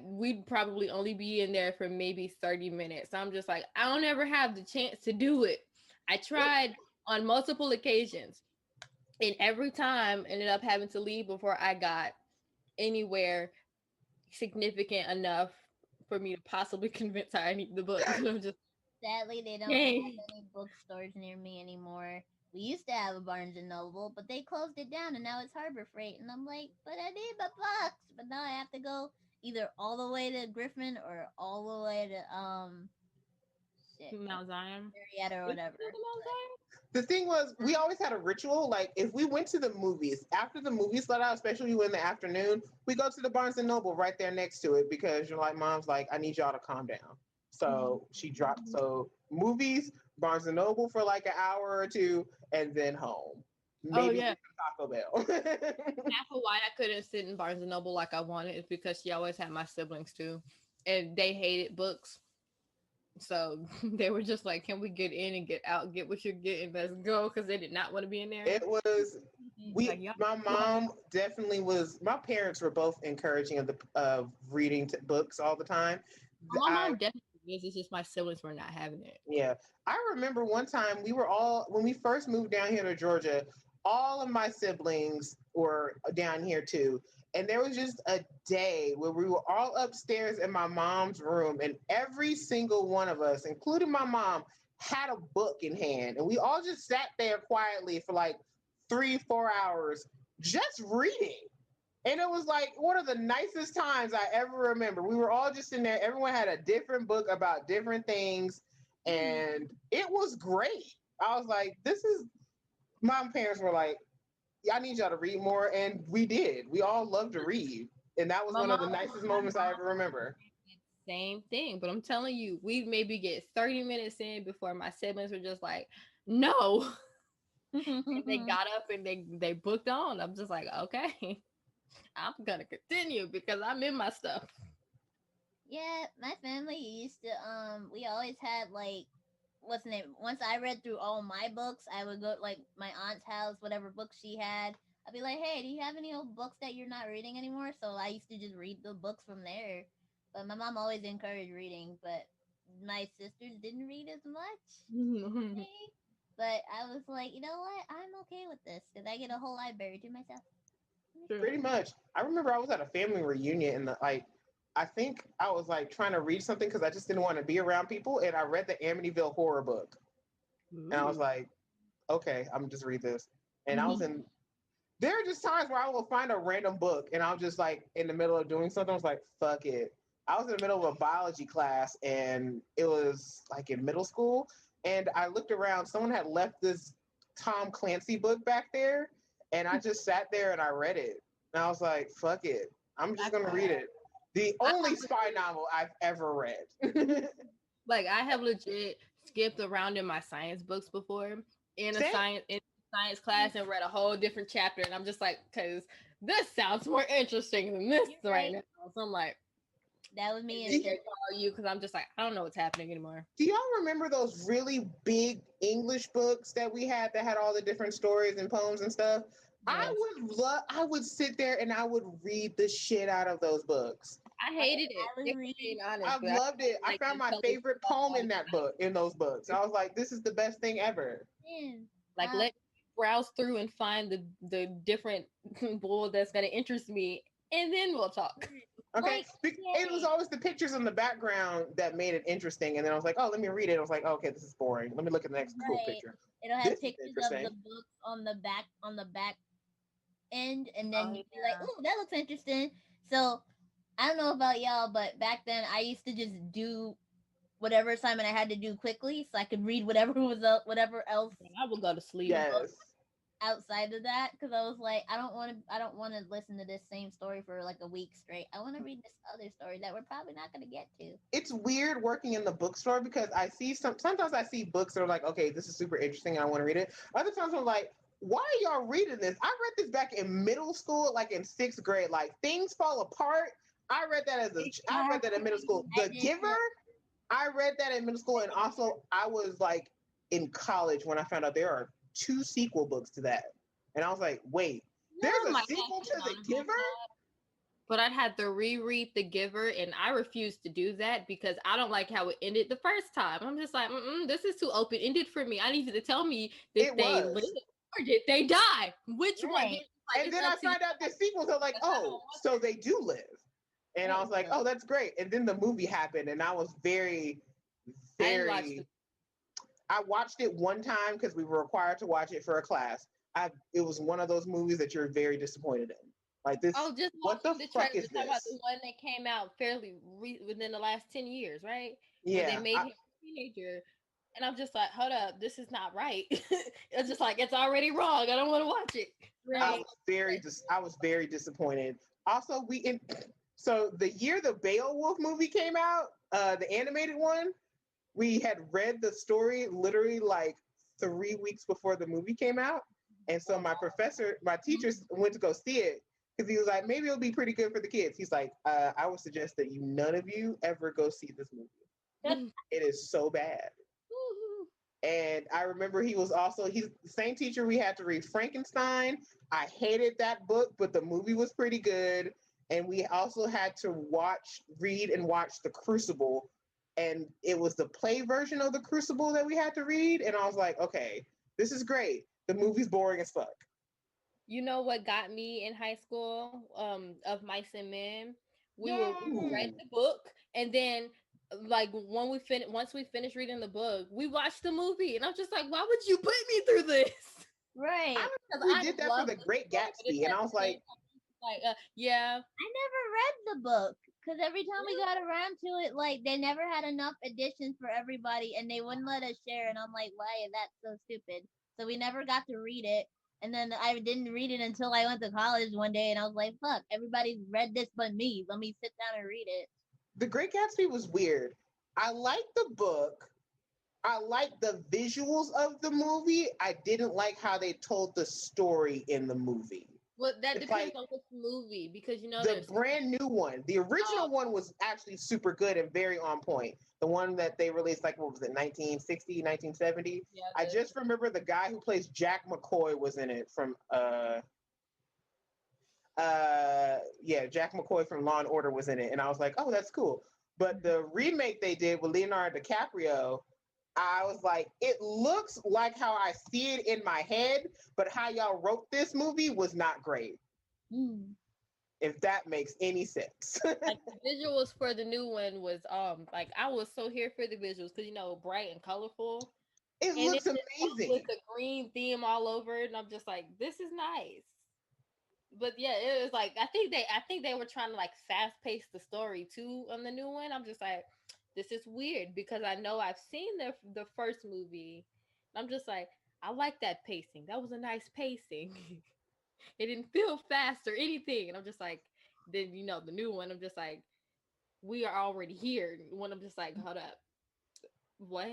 We'd probably only be in there for maybe 30 minutes. I'm just like, I don't ever have the chance to do it. I tried on multiple occasions, and every time ended up having to leave before I got anywhere significant enough for me to possibly convince her I need the book. I'm just Sadly, they don't have any bookstores near me anymore. We used to have a Barnes and Noble, but they closed it down, and now it's Harbor Freight. And I'm like, but I need my books. But now I have to go either all the way to Griffin or all the way to Mount Zion, Marietta or whatever. The thing was, we always had a ritual. Like, if we went to the movies, after the movies let out, especially in the afternoon, we go to the Barnes and Noble right there next to it because you're like, Mom's like, I need y'all to calm down. So she dropped. So movies, Barnes and Noble for like an hour or two, and then home. Maybe Taco Bell. Half of why I couldn't sit in Barnes and Noble like I wanted is because she always had my siblings too, and they hated books. So they were just like, can we get in and get out, get what you're getting, let's go, because they did not want to be in there. It was my mom definitely was. My parents were both encouraging of reading books all the time. My mom definitely is. It's just my siblings were not having it. Yeah, I remember one time when we first moved down here to Georgia, all of my siblings were down here too. And there was just a day where we were all upstairs in my mom's room, and every single one of us, including my mom, had a book in hand. And we all just sat there quietly for like 3-4 hours just reading. And it was like one of the nicest times I ever remember. We were all just in there. Everyone had a different book about different things. And it was great. I was like, my parents were like, I need y'all to read more, and we did. We all loved to read, and that was one of the nicest moments I ever remember. Same thing, but I'm telling you, we maybe get 30 minutes in before my siblings were just like, no. And they got up and they booked on. I'm just like, okay, I'm gonna continue because I'm in my stuff. Yeah, my family used to we always had like, what's the name? Once I read through all my books, I would go like my aunt's house, whatever books she had. I'd be like, hey, do you have any old books that you're not reading anymore? So I used to just read the books from there. But my mom always encouraged reading, but my sisters didn't read as much. But I was like, you know what? I'm okay with this because I get a whole library to myself. Pretty much. I remember I was at a family reunion and I think I was like trying to read something because I just didn't want to be around people. And I read the Amityville horror book. Ooh. And I was like, okay, I'm just read this. And there are just times where I will find a random book and I'll just like in the middle of doing something, I was like, fuck it. I was in the middle of a biology class and it was like in middle school. And I looked around, someone had left this Tom Clancy book back there. And I just sat there and I read it. And I was like, fuck it. I'm just going to read it. The only spy novel I've ever read. Like I have legit skipped around in my science books before in a science class and read a whole different chapter, and I'm just like, because this sounds more interesting than this right now. So I'm like, that was me. And follow you because I'm just like, I don't know what's happening anymore. Do y'all remember those really big English books that we had that had all the different stories and poems and stuff? Yes. I would sit there and I would read the shit out of those books. I hated it. I loved it. I found my favorite poem in those books. I was like, this is the best thing ever. Like, let me browse through and find the different bull that's going to interest me, and then we'll talk. Okay. It was always the pictures in the background that made it interesting. And then I was like, oh, let me read it. I was like, oh, okay, this is boring. Let me look at the next cool picture. It'll have pictures of the books on the back end, and then you'd be like, oh, that looks interesting. So I don't know about y'all, but back then I used to just do whatever assignment I had to do quickly so I could read whatever else. I would go to sleep. Yes. outside of that because I was like, I don't want to listen to this same story for like a week straight. I want to read this other story that we're probably not going to get to. It's weird working in the bookstore because I see sometimes I see books that are like, okay, this is super interesting and I want to read it. Other times I'm like, why are y'all reading this? I read this back in middle school, like in 6th grade. Like Things Fall Apart. I read that I read that in middle school. The Giver. I read that in middle school, and also I was like in college when I found out there are 2 sequel books to that, and I was like, wait, there's a sequel to The Giver? But I'd had to reread The Giver, and I refused to do that because I don't like how it ended the first time. I'm just like, this is too open-ended for me. I need you to tell me did they live or did they die? Which one? Right. Like, And then I find out there's sequels. I'm like, oh, so they do live. And I was like, oh, that's great. And then the movie happened, and I was very. I watched it one time because we were required to watch it for a class. It was one of those movies that you're very disappointed in. Like this. Oh, just what the fuck is this? About this? the one that came out fairly within the last 10 years, right? Yeah. Where they made him a teenager. And I'm just like, hold up, this is not right. It's just like, it's already wrong. I don't want to watch it. Right. I was very disappointed. Also, so the year the Beowulf movie came out, the animated one, we had read the story literally like 3 weeks before the movie came out. And so my teacher went to go see it because he was like, maybe it'll be pretty good for the kids. He's like, I would suggest that none of you ever go see this movie. It is so bad. And I remember he's the same teacher we had to read Frankenstein. I hated that book, but the movie was pretty good. And we also had to read and watch The Crucible. And it was the play version of The Crucible that we had to read. And I was like, okay, this is great. The movie's boring as fuck. You know what got me in high school? Of Mice and Men. We read the book, and then like once we finished reading the book, we watched the movie, and I'm just like, why would you put me through this? Right. We did that for The Great Gatsby, and I was like, yeah. I never read the book because every time we got around to it, like they never had enough editions for everybody, and they wouldn't let us share. And I'm like, why is that so stupid? So we never got to read it. And then I didn't read it until I went to college one day, and I was like, fuck, everybody's read this but me. Let me sit down and read it. The Great Gatsby was weird. I liked the book. I liked the visuals of the movie. I didn't like how they told the story in the movie. Well, that depends on which movie, because the brand new one. The original one was actually super good and very on point. The one that they released, like, what was it, 1960, 1970? Yeah, I just remember the guy who plays Jack McCoy was in it from Jack McCoy from Law and Order was in it, and I was like, oh, that's cool. But the remake they did with Leonardo DiCaprio, I was like, it looks like how I see it in my head, but how y'all wrote this movie was not great. If that makes any sense. Like the visuals for the new one was like I was so here for the visuals because bright and colorful. It looks amazing with the green theme all over it, and I'm just like, this is nice. But yeah, it was like I think they were trying to like fast pace the story too on the new one. I'm just like, this is weird because I know I've seen the first movie. I'm just like, I like that pacing. That was a nice pacing. It didn't feel fast or anything. And I'm just like, then the new one, I'm just like, we are already here. When I'm just like, hold up. What?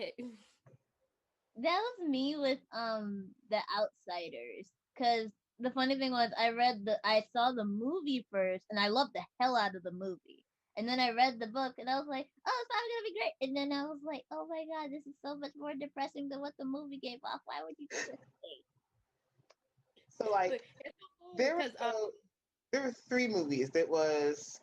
That was me with The Outsiders. Cause the funny thing was I saw the movie first and I loved the hell out of the movie. And then I read the book and I was like, oh, it's probably gonna be great. And then I was like, oh my god, this is so much more depressing than what the movie gave off. Why would you do this? So like there were 3 movies. That was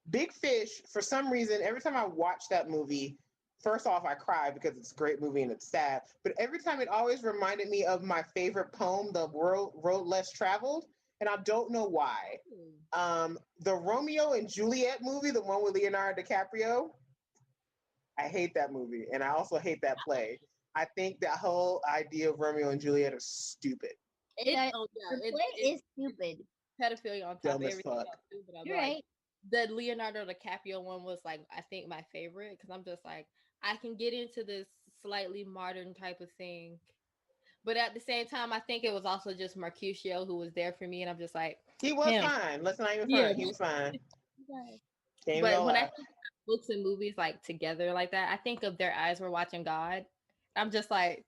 Big Fish. For some reason, every time I watch that movie, first off, I cry because it's a great movie and it's sad. But every time it always reminded me of my favorite poem, The Road Less Traveled. And I don't know why. The Romeo and Juliet movie, the one with Leonardo DiCaprio, I hate that movie. And I also hate that play. I think that whole idea of Romeo and Juliet is stupid. The play is stupid. Pedophilia on top of everything else too, but You're right. The Leonardo DiCaprio one was like, I think my favorite because I'm just like, I can get into this slightly modern type of thing, But at the same time, I think it was also just Mercutio who was there for me, and I'm just like He was him. fine. Let's not even Yeah. front. He was fine. Yes. Can't even But gonna when I lie. think of books and movies like together like that, I think of Their Eyes Were Watching God. I'm just like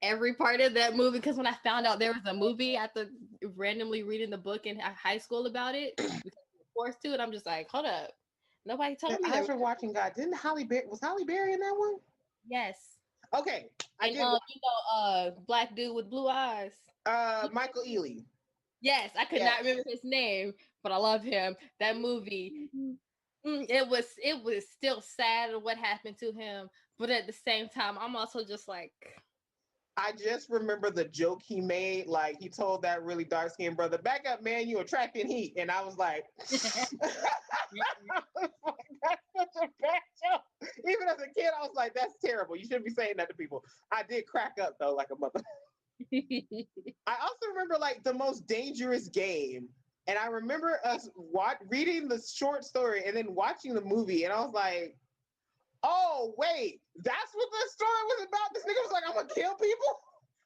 every part of that movie, because when I found out there was a movie after randomly reading the book in high school about it, because we were forced to, and I'm just like, hold up, nobody The told me there eyes was. were watching God. Didn't was Holly Berry in that one? Yes. Okay, I And did. black dude with blue eyes. Michael Ealy. Yes, I could not remember his name, but I love him. That movie, it was still sad what happened to him, but at the same time, I'm also just like, I just remember the joke he made. Like he told that really dark skinned brother, "Back up, man! You attracting heat." And I was like, "That's such a bad joke." Even as a kid, I was like, "That's terrible. You shouldn't be saying that to people." I did crack up though, like a mother. I also remember like the most dangerous game. And I remember us reading the short story and then watching the movie, and I was like, "Oh wait, that's what the story was about." This nigga was like, "I'm gonna kill people."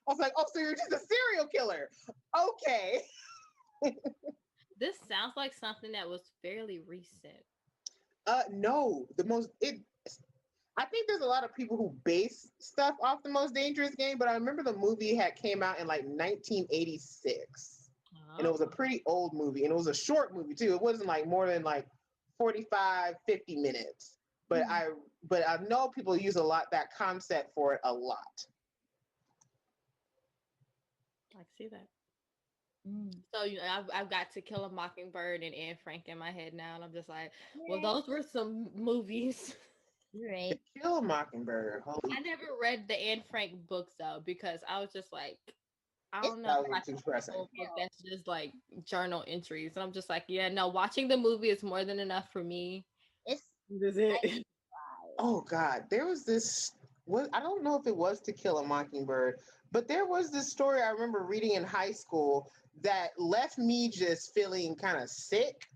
I was like, "Oh, so you're just a serial killer?" Okay. this sounds like something that was fairly recent. No, I think there's a lot of people who base stuff off the most dangerous game, but I remember the movie had came out in like 1986. And it was a pretty old movie, and it was a short movie too. It wasn't like more than like 45, 50 minutes. But I know people use that concept for it a lot. I see that. So I've got To Kill a Mockingbird and Anne Frank in my head now, and I'm just like, well, those were some movies. Right. To Kill a Mockingbird. I never read the Anne Frank books though, because I was just like, I don't know. That was too depressing. If that's just like journal entries, and I'm just like, yeah, no. Watching the movie is more than enough for me. It's This is it. Oh God, there was this. I don't know if it was To Kill a Mockingbird, but there was this story I remember reading in high school that left me just feeling kind of sick,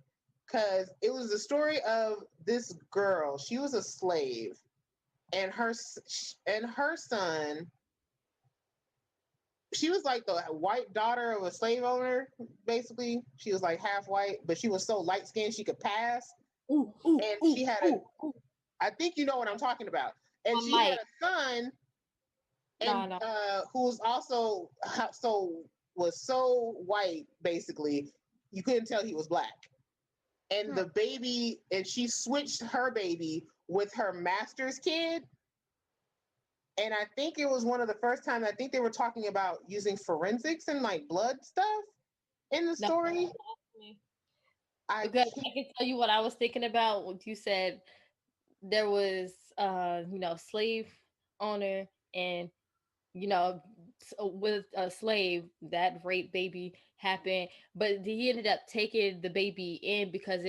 because it was the story of this girl. She was a slave, and her son. She was like the white daughter of a slave owner. Basically, she was like half white, but she was so light skinned she could pass. She had I think you know what I'm talking about. And she had a son, and who was also was so white, basically, you couldn't tell he was black. And the baby, and she switched her baby with her master's kid. And I think it was one of the first times I think they were talking about using forensics and like blood stuff in the story. I can tell you what I was thinking about when you said there was slave owner, and with a slave, that rape baby happened, but he ended up taking the baby in because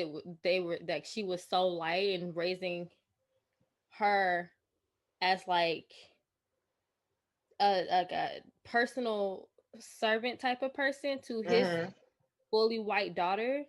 she was so light, and raising her as like a personal servant type of person to his fully white daughter,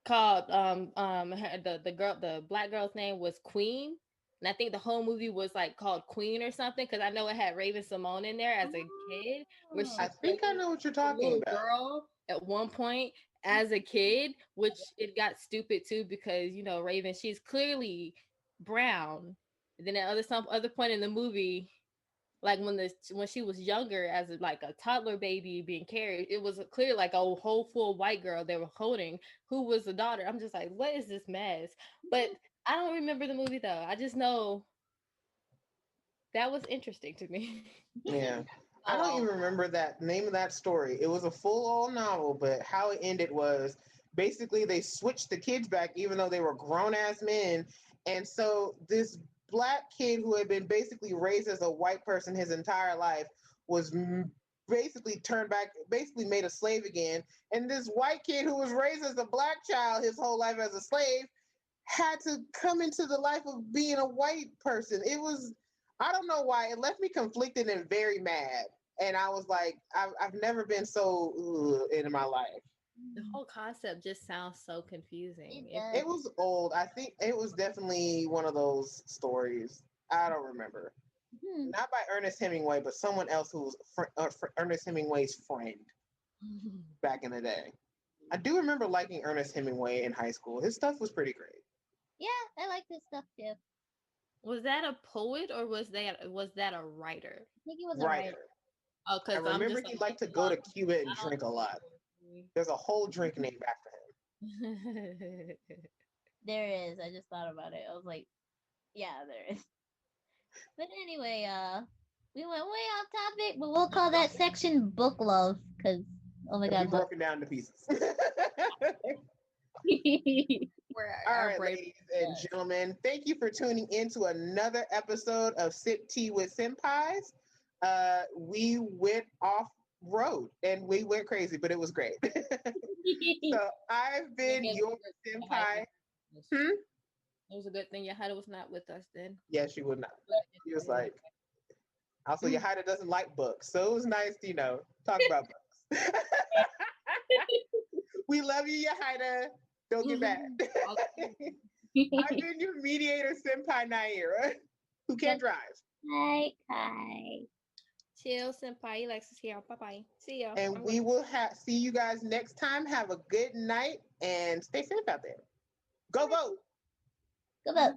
called the black girl's name was Queen, and I think the whole movie was like called Queen or something, because I know it had Raven Simone in there as a kid, where she I think I know what you're talking about. Girl at one point as a kid, which it got stupid too, because Raven, she's clearly brown. And then at some other point in the movie, like when she was younger, as like a toddler baby being carried, it was clear like a whole full white girl they were holding, who was the daughter. I'm just like, what is this mess? But I don't remember the movie though. I just know that was interesting to me. Yeah. I don't even remember that name of that story. It was a full old novel, but how it ended was basically they switched the kids back, even though they were grown ass men. And so this black kid who had been basically raised as a white person his entire life was basically turned back, basically made a slave again. And this white kid who was raised as a black child his whole life as a slave had to come into the life of being a white person. It was, I don't know why, it left me conflicted and very mad. And I was like, I've never been so in my life. The whole concept just sounds so confusing. It was old. I think it was definitely one of those stories. I don't remember. Not by Ernest Hemingway, but someone else who was Ernest Hemingway's friend back in the day. I do remember liking Ernest Hemingway in high school. His stuff was pretty great. Yeah, I like this stuff too. Was that a poet or was that a writer? I think he was a writer. Oh, I remember he liked to go to Cuba and drink a lot. There's a whole drink named after him. There is. I just thought about it. I was like, yeah, there is. But anyway, we went way off topic, but we'll call that section book love because oh my god, broken down to pieces. All right, ladies and gentlemen, thank you for tuning in to another episode of Sip Tea with Senpais. We went off road and we went crazy, but it was great. So I've been your senpai. It was a good thing Yahida was not with us then. Yeah, she would not. She was like, also Yahida doesn't like books, so it was nice to, talk about books. We love you, Yahida. Don't get mad. I've been your mediator senpai Naira, who can't drive. Hi. Chill, senpai. He likes to see y'all. Bye-bye. See y'all. And we will see you guys next time. Have a good night and stay safe out there. Go vote. Go vote.